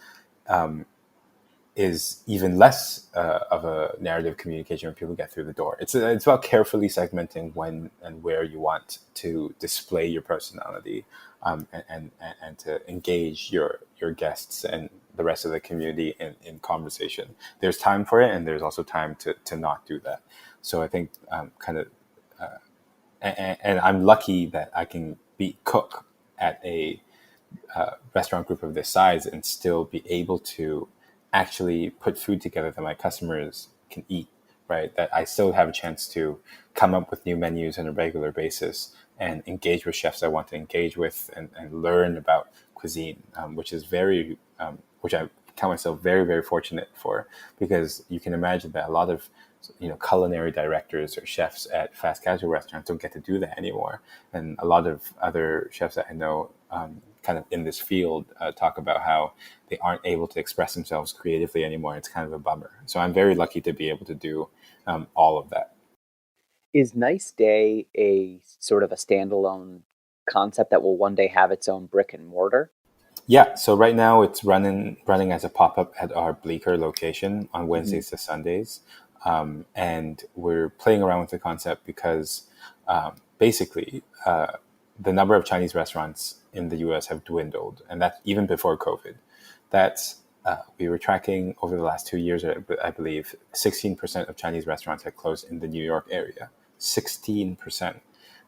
is even less of a narrative communication when people get through the door. It's about carefully segmenting when and where you want to display your personality, and to engage your guests and the rest of the community in conversation. There's time for it, and there's also time to not do that. So I think and I'm lucky that I can cook at a restaurant group of this size and still be able to actually put food together that my customers can eat, right? That I still have a chance to come up with new menus on a regular basis and engage with chefs I want to engage with, and learn about cuisine, which is which I count myself very, very fortunate for, because you can imagine that a lot of culinary directors or chefs at fast casual restaurants don't get to do that anymore. And a lot of other chefs that I know kind of in this field talk about how they aren't able to express themselves creatively anymore. It's kind of a bummer. So I'm very lucky to be able to do all of that. Is Nice Day a sort of a standalone concept that will one day have its own brick and mortar? Yeah, so right now it's running as a pop-up at our Bleecker location on Wednesdays to Sundays. And we're playing around with the concept because basically the number of Chinese restaurants in the US have dwindled, and that's even before COVID. We were tracking over the last 2 years, I believe, 16% of Chinese restaurants had closed in the New York area. 16%.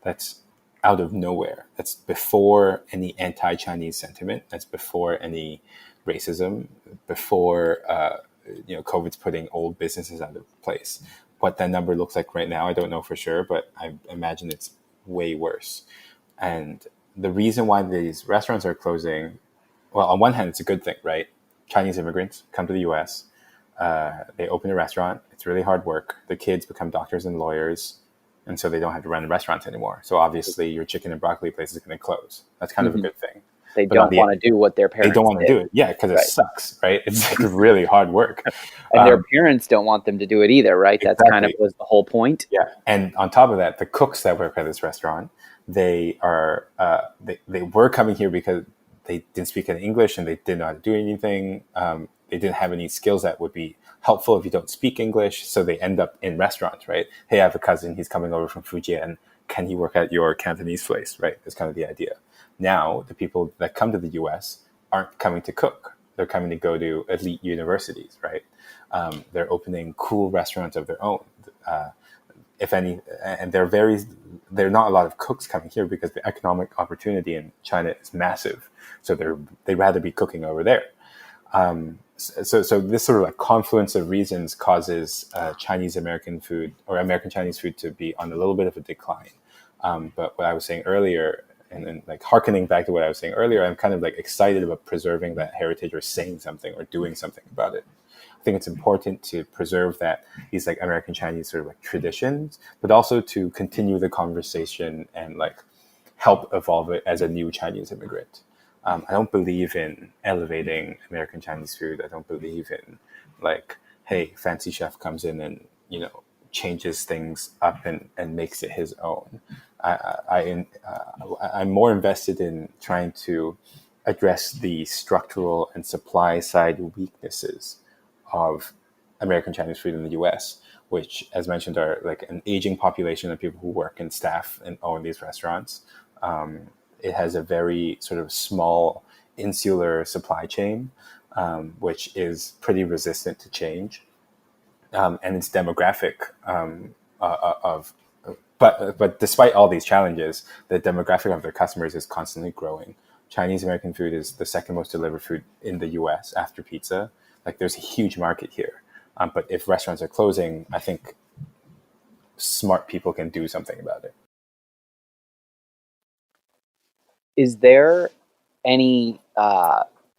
That's out of nowhere. That's before any anti-Chinese sentiment. That's before any racism, before COVID's putting old businesses out of place. What that number looks like right now, I don't know for sure, but I imagine it's way worse. And the reason why these restaurants are closing, well, on one hand, it's a good thing, right? Chinese immigrants come to the US, they open a restaurant, it's really hard work. The kids become doctors and lawyers, and so they don't have to run restaurants anymore. So obviously your chicken and broccoli place is going to close. That's kind of a good thing. They don't want to do what their parents They don't want to do it. Yeah, because it sucks, right? It's like really hard work. And their parents don't want them to do it either, right? That's kind of was the whole point. Yeah. And on top of that, the cooks that work at this restaurant, they were coming here because they didn't speak any English and they didn't know how to do anything. They didn't have any skills that would be helpful if you don't speak English. So they end up in restaurants, right? Hey, I have a cousin. He's coming over from Fujian. Can he work at your Cantonese place, right? That's kind of the idea. Now, the people that come to the US aren't coming to cook. They're coming to go to elite universities, right? They're opening cool restaurants of their own. If any, and there are not a lot of cooks coming here because the economic opportunity in China is massive. So they'd rather be cooking over there. So this sort of like confluence of reasons causes Chinese American food or American Chinese food to be on a little bit of a decline. But what I was saying earlier, and then like hearkening back to what I was saying earlier, I'm kind of like excited about preserving that heritage or saying something or doing something about it. I think it's important to preserve these like American Chinese sort of like traditions, but also to continue the conversation and like help evolve it as a new Chinese immigrant. I don't believe in elevating American Chinese food. I don't believe in like, hey, fancy chef comes in and, changes things up and makes it his own. I'm more invested in trying to address the structural and supply side weaknesses of American Chinese food in the US, which, as mentioned, are like an aging population of people who work and staff and own these restaurants. It has a very sort of small, insular supply chain, which is pretty resistant to change. And its demographic but despite all these challenges, the demographic of their customers is constantly growing. Chinese American food is the second most delivered food in the US after pizza. Like there's a huge market here. But if restaurants are closing, I think smart people can do something about it. Is there any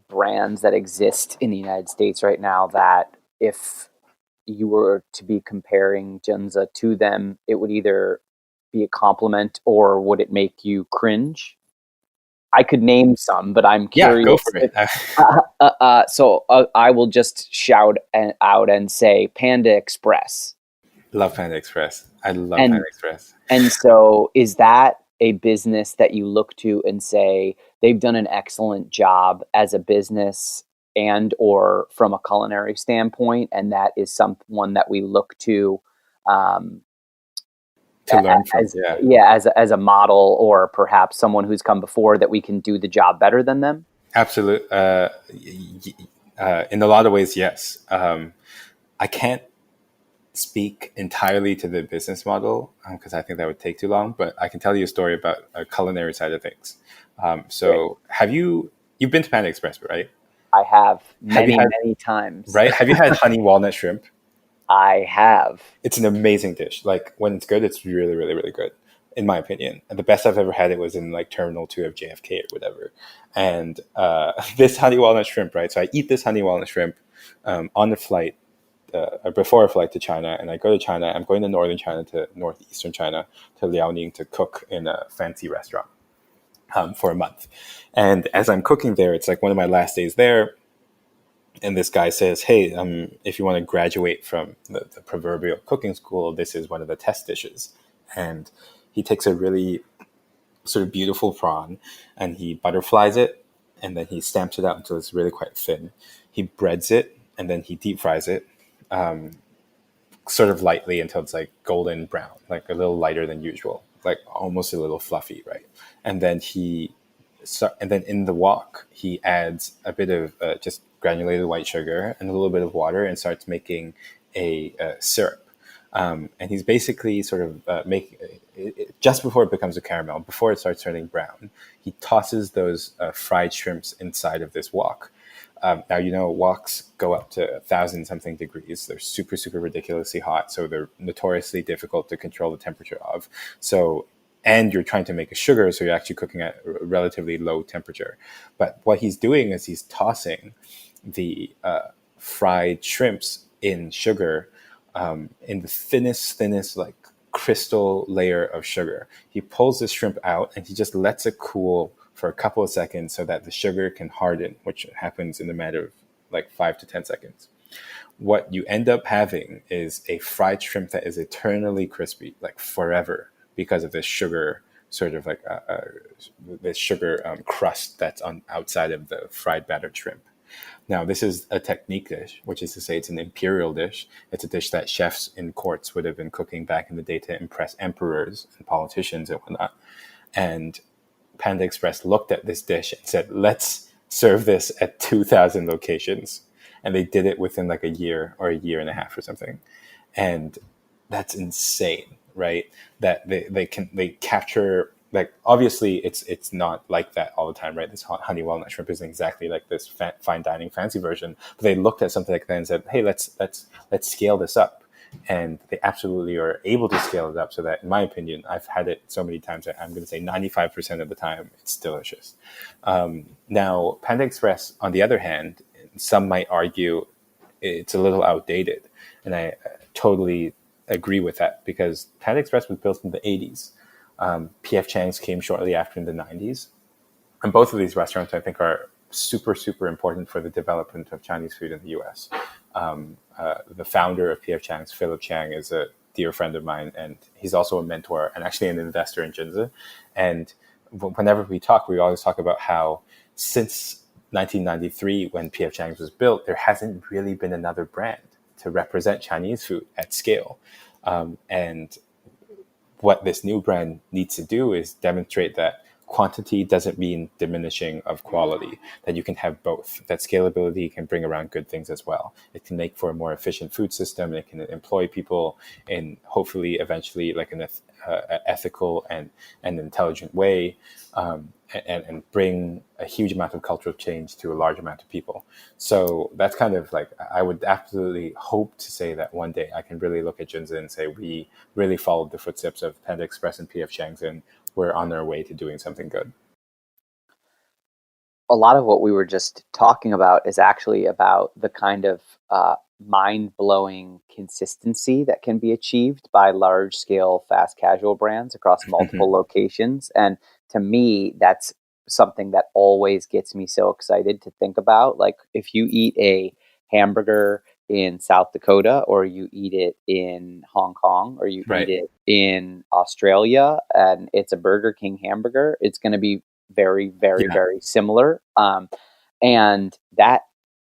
brands that exist in the United States right now that if you were to be comparing Junzi to them, it would either be a compliment or would it make you cringe? I could name some, but I'm curious. Yeah, go for it. So I will just shout out and say Panda Express. Love Panda Express. I love Panda Express. And so is that a business that you look to and say they've done an excellent job as a business and or from a culinary standpoint, and that is someone that we look to learn from? As a model, or perhaps someone who's come before that we can do the job better than them? Absolutely. In a lot of ways, yes. I can't speak entirely to the business model because I think that would take too long, but I can tell you a story about a culinary side of things. You've been to Panda Express, right? I have many times. Right? Have you had honey walnut shrimp? I have. It's an amazing dish. Like when it's good, it's really, really, really good, in my opinion. And the best I've ever had it was in like Terminal 2 of JFK or whatever. And this honey walnut shrimp, right? So I eat this honey walnut shrimp on the flight, before a flight to China. And I go to China. I'm going to northern China to northeastern China to Liaoning to cook in a fancy restaurant for a month. And as I'm cooking there, it's like one of my last days there. And this guy says, hey, if you want to graduate from the proverbial cooking school, this is one of the test dishes. And he takes a really sort of beautiful prawn and he butterflies it and then he stamps it out until it's really quite thin. He breads it and then he deep fries it sort of lightly until it's like golden brown, like a little lighter than usual, like almost a little fluffy, right? And then in the wok, he adds a bit of just granulated white sugar and a little bit of water and starts making a syrup. And he's basically sort of making it just before it becomes a caramel, before it starts turning brown, he tosses those fried shrimps inside of this wok. Now, woks go up to 1,000-something degrees. They're super, super ridiculously hot. So they're notoriously difficult to control the temperature of. And you're trying to make a sugar, so you're actually cooking at a relatively low temperature. But what he's doing is he's tossing the fried shrimps in sugar in the thinnest like crystal layer of sugar. He pulls the shrimp out and he just lets it cool for a couple of seconds so that the sugar can harden, which happens in a matter of like 5 to 10 seconds. What you end up having is a fried shrimp that is eternally crispy, like forever, because of this sugar sort of like this sugar crust that's on outside of the fried battered shrimp. Now, this is a technique dish, which is to say it's an imperial dish. It's a dish that chefs in courts would have been cooking back in the day to impress emperors and politicians and whatnot. And Panda Express looked at this dish and said, let's serve this at 2,000 locations. And they did it within like a year or a year and a half or something. And that's insane, right? That they capture, like, obviously it's not like that all the time, right? This honey walnut shrimp isn't exactly like this fine dining fancy version, but they looked at something like that and said, hey, let's scale this up. And they absolutely are able to scale it up so that, in my opinion, I've had it so many times that I'm going to say 95% of the time it's delicious. Now, Panda Express, on the other hand, some might argue it's a little outdated. And I totally agree with that, because Panda Express was built in the 80s. P.F. Chang's came shortly after in the 90s. And both of these restaurants, I think, are super, super important for the development of Chinese food in the U.S. The founder of P.F. Chang's, Philip Chang, is a dear friend of mine, and he's also a mentor and actually an investor in Junzi. And whenever we talk, we always talk about how since 1993, when P.F. Chang's was built, there hasn't really been another brand to represent Chinese food at scale. And what this new brand needs to do is demonstrate that quantity doesn't mean diminishing of quality, that you can have both, that scalability can bring around good things as well. It can make for a more efficient food system. It can employ people in, hopefully, eventually, like an ethical and intelligent way, and bring a huge amount of cultural change to a large amount of people. So that's kind of like, I would absolutely hope to say that one day I can really look at Junzi and say we really followed the footsteps of Panda Express and P.F. Chang's, and we're on our way to doing something good. A lot of what we were just talking about is actually about the kind of mind-blowing consistency that can be achieved by large-scale fast casual brands across multiple locations. And to me, that's something that always gets me so excited to think about. Like, if you eat a hamburger in South Dakota, or you eat it in Hong Kong, or you eat it in Australia, and it's a Burger King hamburger, it's going to be very, very, very similar. And that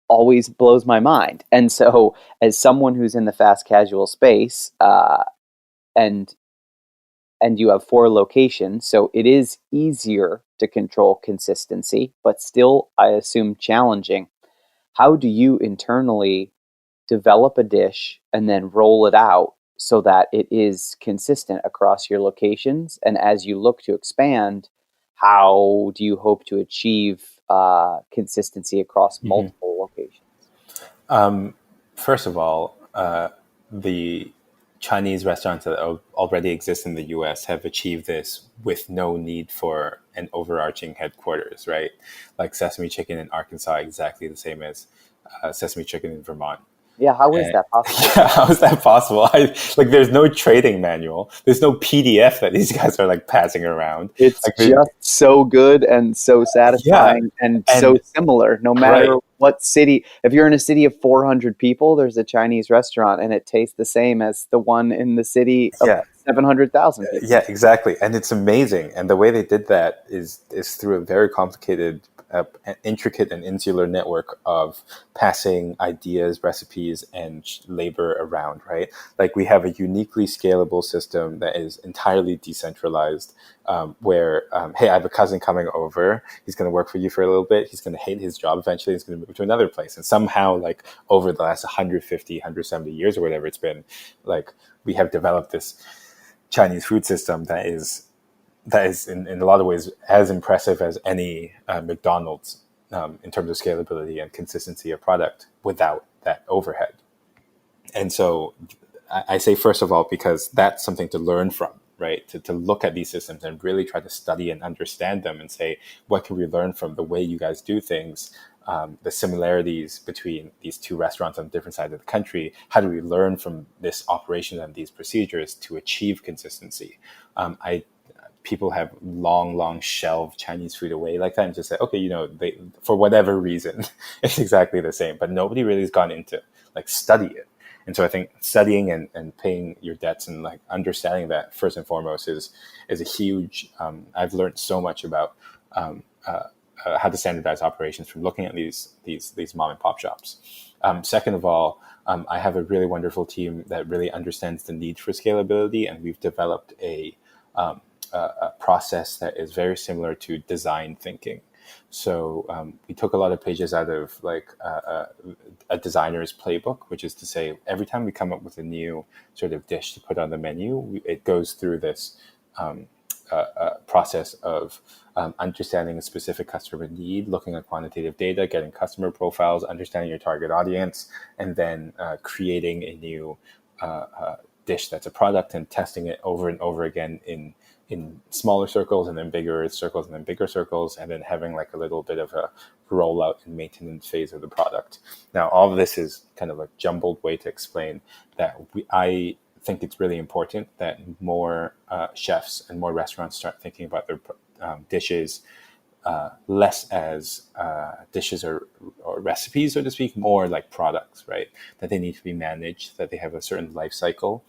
always blows my mind. And so, as someone who's in the fast casual space, and you have 4 locations, so it is easier to control consistency, but still, I assume, challenging. How do you internally develop a dish and then roll it out so that it is consistent across your locations? And as you look to expand, how do you hope to achieve consistency across multiple locations? First of all, the Chinese restaurants that already exist in the US have achieved this with no need for an overarching headquarters, right? Like Sesame Chicken in Arkansas, exactly the same as Sesame Chicken in Vermont. Yeah, how is that possible? Yeah, how is that possible? There's no trading manual. There's no PDF that these guys are like passing around. It's like, just so good and so satisfying, and so similar. No matter what city, if you're in a city of 400 people, there's a Chinese restaurant, and it tastes the same as the one in the city of 700,000 people. Yeah, exactly. And it's amazing. And the way they did that is through a very complicated, intricate and insular network of passing ideas, recipes, and labor around, right? Like, we have a uniquely scalable system that is entirely decentralized, where, hey, I have a cousin coming over. He's going to work for you for a little bit. He's going to hate his job. Eventually, he's going to move to another place. And somehow, like, over the last 150, 170 years or whatever it's been, like, we have developed this Chinese food system that is in a lot of ways as impressive as any McDonald's in terms of scalability and consistency of product without that overhead. And so I say, first of all, because that's something to learn from, right? To look at these systems and really try to study and understand them and say, what can we learn from the way you guys do things? The similarities between these two restaurants on different sides of the country. How do we learn from this operation and these procedures to achieve consistency? People have long shelved Chinese food away like that and just say, okay, they, for whatever reason, it's exactly the same. But nobody really has gone into like study it. And so I think studying and paying your debts and like understanding that first and foremost is a huge. I've learned so much about how to standardize operations from looking at these mom and pop shops. Second of all, I have a really wonderful team that really understands the need for scalability, and we've developed a process that is very similar to design thinking. So we took a lot of pages out of like a designer's playbook, which is to say, every time we come up with a new sort of dish to put on the menu, it goes through this process of understanding a specific customer need, looking at quantitative data, getting customer profiles, understanding your target audience, and then creating a new dish that's a product and testing it over and over again in smaller circles and then bigger circles and then bigger circles, and then having like a little bit of a rollout and maintenance phase of the product. Now, all of this is kind of a jumbled way to explain that I think it's really important that more chefs and more restaurants start thinking about their dishes less as dishes or recipes, so to speak, more like products, right? That they need to be managed, that they have a certain life cycle.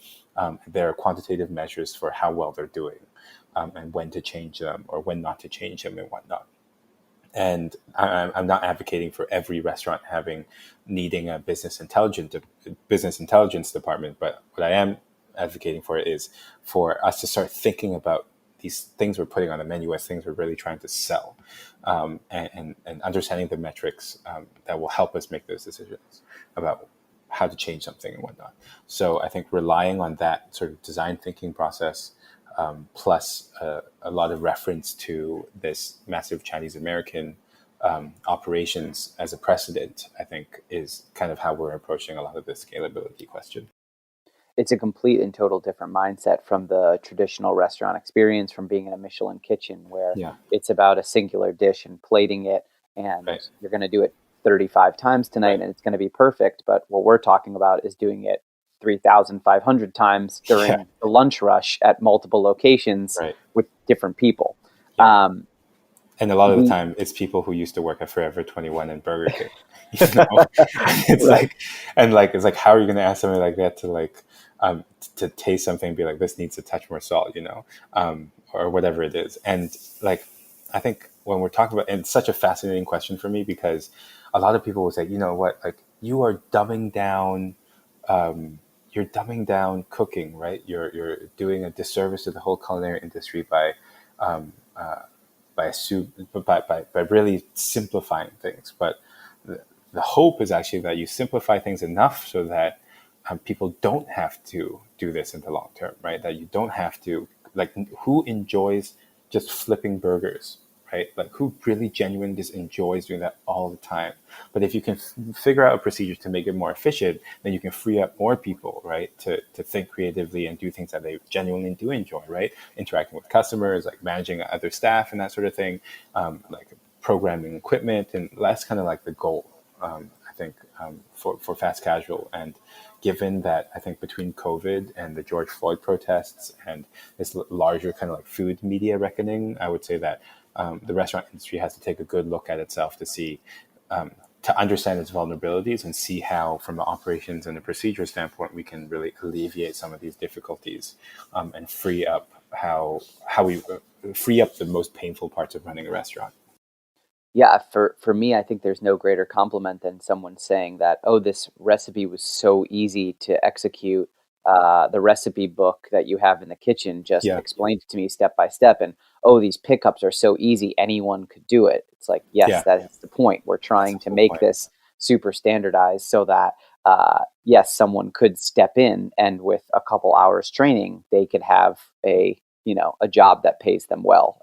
There are quantitative measures for how well they're doing, and when to change them or when not to change them and whatnot. And I'm not advocating for every restaurant needing a business intelligence department, but what I am advocating for is for us to start thinking about these things we're putting on the menu as things we're really trying to sell, and understanding the metrics that will help us make those decisions about how to change something and whatnot. So I think relying on that sort of design thinking process, plus a lot of reference to this massive Chinese American operations as a precedent, I think is kind of how we're approaching a lot of this scalability question. It's a complete and total different mindset from the traditional restaurant experience, from being in a Michelin kitchen where it's about a singular dish and plating it, and you're going to do it 35 times tonight and it's going to be perfect. But what we're talking about is doing it 3,500 times during the lunch rush at multiple locations with different people. And a lot of the time, it's people who used to work at Forever 21 and Burger King. You know? It's it's like, how are you going to ask somebody like that to taste something and be like, this needs a touch more salt, or whatever it is. And like, I think when we're talking about, and it's such a fascinating question for me, because a lot of people will say, you know what, like you are dumbing down, you're dumbing down cooking, right? You're doing a disservice to the whole culinary industry by really simplifying things. But the hope is actually that you simplify things enough so that people don't have to do this in the long term, right? That you don't have to, like, who enjoys just flipping burgers, right? Like, who really genuinely just enjoys doing that all the time? But if you can figure out a procedure to make it more efficient, then you can free up more people, right? To think creatively and do things that they genuinely do enjoy, right? Interacting with customers, like managing other staff and that sort of thing, like programming equipment. And that's kind of like the goal, I think, for fast casual. And given that, I think between COVID and the George Floyd protests and this larger kind of like food media reckoning, I would say that the restaurant industry has to take a good look at itself to see, to understand its vulnerabilities and see how, from an operations and a procedure standpoint, we can really alleviate some of these difficulties, and free up how we free up the most painful parts of running a restaurant. Yeah, for me, I think there's no greater compliment than someone saying that, oh, this recipe was so easy to execute. The recipe book that you have in the kitchen just explained it to me step by step. And, oh, these pickups are so easy. Anyone could do it. It's like, yes, that's the point. We're trying to make this super standardized so that, yes, someone could step in and with a couple hours training, they could have a job that pays them well.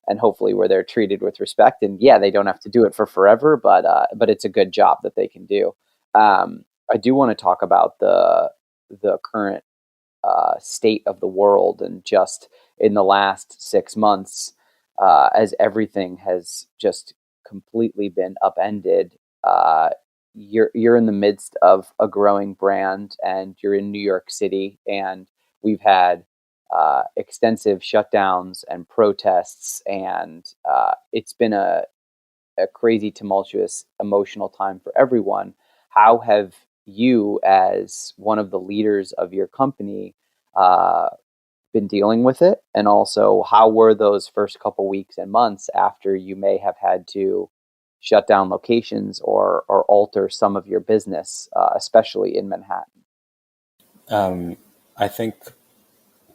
And hopefully where they're treated with respect. And they don't have to do it for forever, but it's a good job that they can do. I do want to talk about the current state of the world, and just in the last 6 months, as everything has just completely been upended. You're in the midst of a growing brand, and you're in New York City, and we've had extensive shutdowns and protests, and it's been a crazy, tumultuous, emotional time for everyone. How have you, as one of the leaders of your company, been dealing with it? And also, how were those first couple weeks and months after you may have had to shut down locations or alter some of your business, especially in Manhattan? I think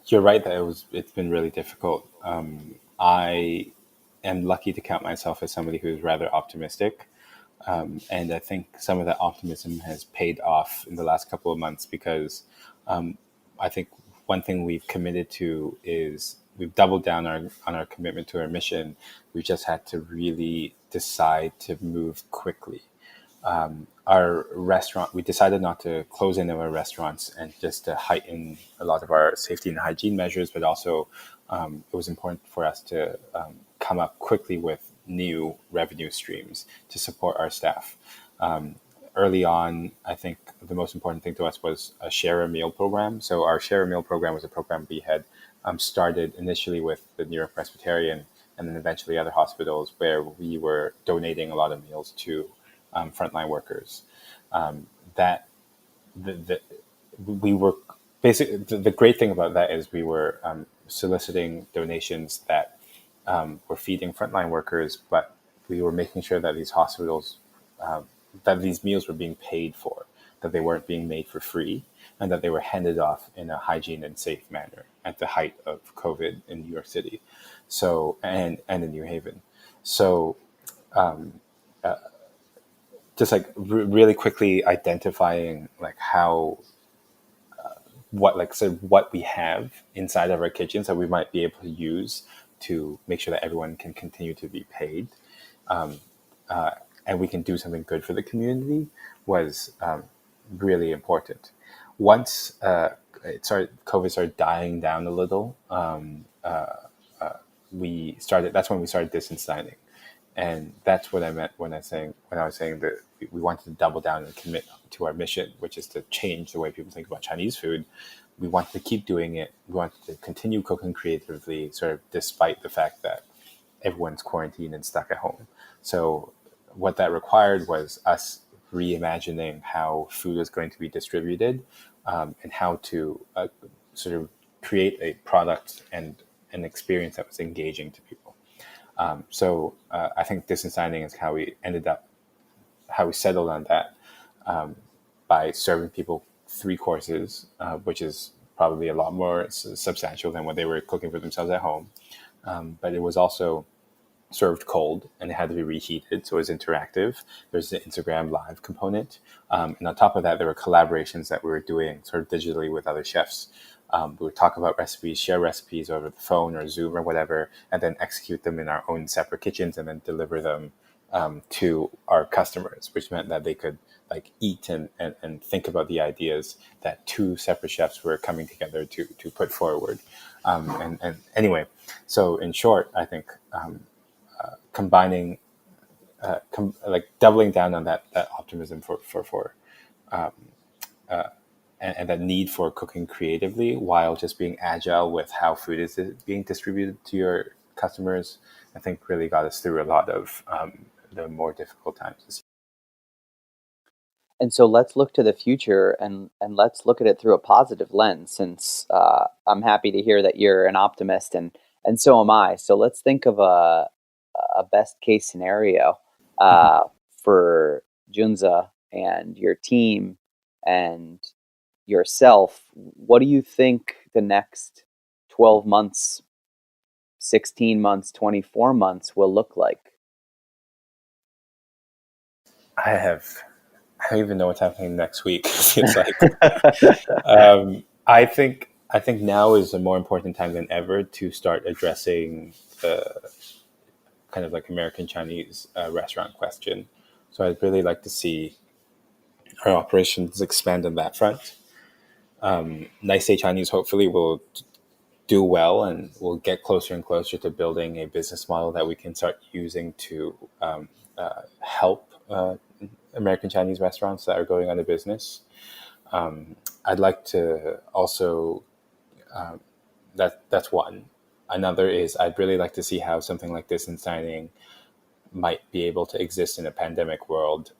you're right that it's been really difficult. I am lucky to count myself as somebody who's rather optimistic. And I think some of that optimism has paid off in the last couple of months because I think one thing we've committed to is we've doubled down on our commitment to our mission. We just had to really decide to move quickly. Our restaurant, we decided not to close any of our restaurants and just to heighten a lot of our safety and hygiene measures, but also it was important for us to come up quickly with new revenue streams to support our staff. Early on, I think the most important thing to us was a share a meal program. So our share a meal program was a program we had started initially with the New York Presbyterian and then eventually other hospitals where we were donating a lot of meals to frontline workers. That we were basically the great thing about that is we were soliciting donations that were feeding frontline workers, but we were making sure that these hospitals that these meals were being paid for, that they weren't being made for free, and that they were handed off in a hygiene and safe manner at the height of COVID in New York City, so and in New Haven. So just like really quickly identifying like how what we have inside of our kitchens that we might be able to use to make sure that everyone can continue to be paid, and we can do something good for the community was really important. Once COVID started dying down a little, that's when we started distance dining. And that's what I meant when I was saying that we wanted to double down and commit to our mission, which is to change the way people think about Chinese food. We wanted to keep doing it. We wanted to continue cooking creatively, sort of despite the fact that everyone's quarantined and stuck at home. So what that required was us reimagining how food is going to be distributed, and how to sort of create a product and an experience that was engaging to people. So I think distance dining is how we settled on that, by serving people 3 courses, which is probably a lot more substantial than what they were cooking for themselves at home. But it was also served cold and it had to be reheated, so it was interactive. There's an Instagram live component, and on top of that, there were collaborations that we were doing sort of digitally with other chefs. We would talk about recipes, share recipes over the phone or Zoom or whatever, and then execute them in our own separate kitchens and then deliver them to our customers, which meant that they could like eat and think about the ideas that 2 separate chefs were coming together to put forward. And anyway, so in short, I think combining, like doubling down on that optimism and that need for cooking creatively while just being agile with how food is being distributed to your customers, I think really got us through a lot of the more difficult times this year. And so let's look to the future and let's look at it through a positive lens, since I'm happy to hear that you're an optimist and so am I. So let's think of a best case scenario for Junzi and your team and yourself. What do you think the next 12 months, 16 months, 24 months will look like? I don't even know what's happening next week. It's like I think now is a more important time than ever to start addressing the kind of like American Chinese restaurant question. So I'd really like to see our operations expand on that front. Nice Day Chinese hopefully will do well and we'll get closer and closer to building a business model that we can start using to help American Chinese restaurants that are going out of business. I'd like to also, that's one. Another is I'd really like to see how something like distance dining might be able to exist in a pandemic world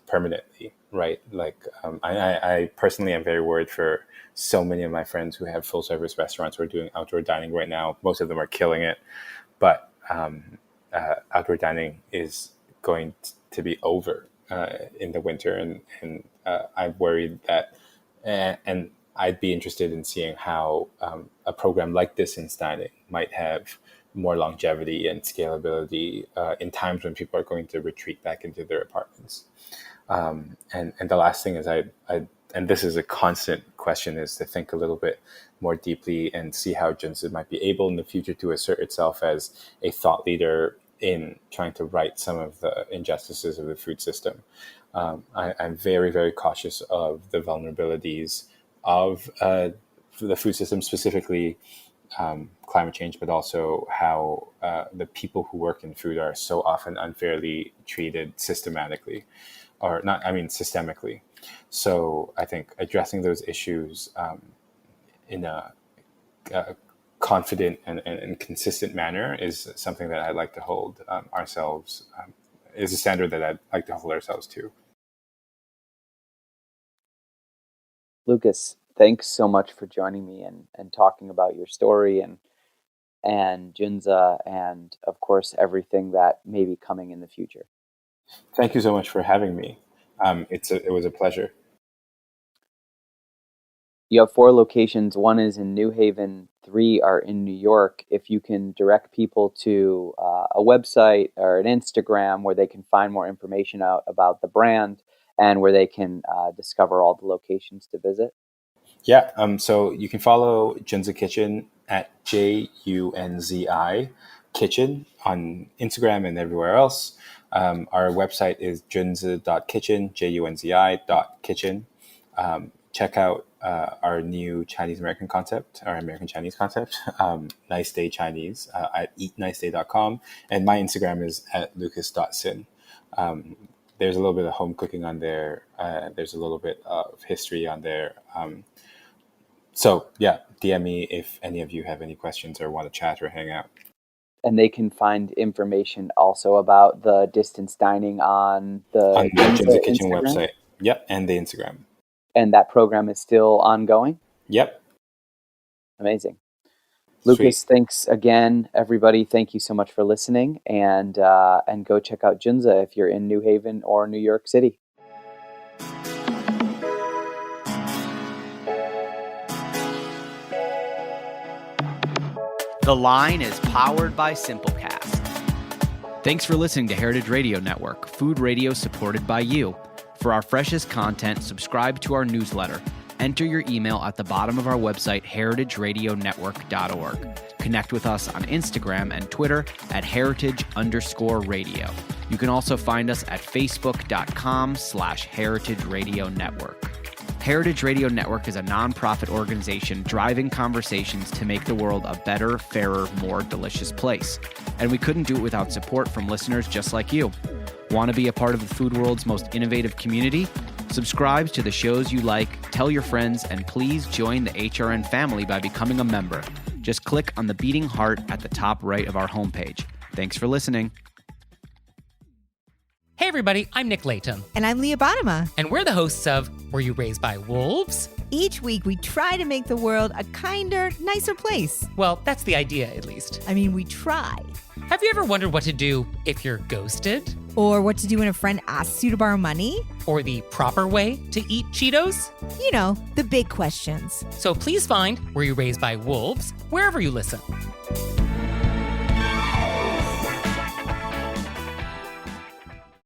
permanently, right? Like I personally am very worried for so many of my friends who have full service restaurants who are doing outdoor dining right now. Most of them are killing it, but outdoor dining is going to be over in the winter, and I'm worried that, and I'd be interested in seeing how a program like distance dining might have more longevity and scalability in times when people are going to retreat back into their apartments. And the last thing is and this is a constant question, is to think a little bit more deeply and see how Junzi might be able in the future to assert itself as a thought leader in trying to right some of the injustices of the food system. I'm very, very cautious of the vulnerabilities of the food system, specifically climate change, but also how the people who work in food are so often unfairly treated systemically. So I think addressing those issues in a confident and consistent manner is something that I'd like to hold ourselves, is a standard that I'd like to hold ourselves to. Lucas, thanks so much for joining me and talking about your story and Junzi, and of course everything that may be coming in the future. Thank you so much for having me. It was a pleasure. You have 4 locations. 1 is in New Haven, 3 are in New York. If you can direct people to a website or an Instagram where they can find more information out about the brand and where they can discover all the locations to visit. Yeah, so you can follow Junzi Kitchen at JUNZI Kitchen on Instagram and everywhere else. Our website is junzi.kitchen, JUNZI.kitchen. Check out our new Chinese American concept, our American Chinese concept, Nice Day Chinese, at eatniceday.com. And my Instagram is at lucas.sin. There's a little bit of home cooking on there. There's a little bit of history on there. So yeah, DM me if any of you have any questions or want to chat or hang out. And they can find information also about the distance dining on the Junzi Kitchen Instagram website. Yep, and the Instagram. And that program is still ongoing? Yep. Amazing. Lucas, Sweet. Thanks again, everybody. Thank you so much for listening, and go check out Junzi if you're in New Haven or New York City. The Line is powered by Simplecast. Thanks for listening to Heritage Radio Network, food radio supported by you. For our freshest content, subscribe to our newsletter. Enter your email at the bottom of our website, heritageradionetwork.org. Connect with us on Instagram and Twitter at heritage_radio. You can also find us at facebook.com/Heritage Radio Network. Heritage Radio Network is a nonprofit organization driving conversations to make the world a better, fairer, more delicious place. And we couldn't do it without support from listeners just like you. Want to be a part of the food world's most innovative community? Subscribe to the shows you like, tell your friends, and please join the HRN family by becoming a member. Just click on the beating heart at the top right of our homepage. Thanks for listening. Hey everybody, I'm Nick Layton. And I'm Leah Bottima. And we're the hosts of Were You Raised by Wolves? Each week we try to make the world a kinder, nicer place. Well, that's the idea, at least. I mean, we try. Have you ever wondered what to do if you're ghosted? Or what to do when a friend asks you to borrow money? Or the proper way to eat Cheetos? You know, the big questions. So please find Were You Raised by Wolves wherever you listen.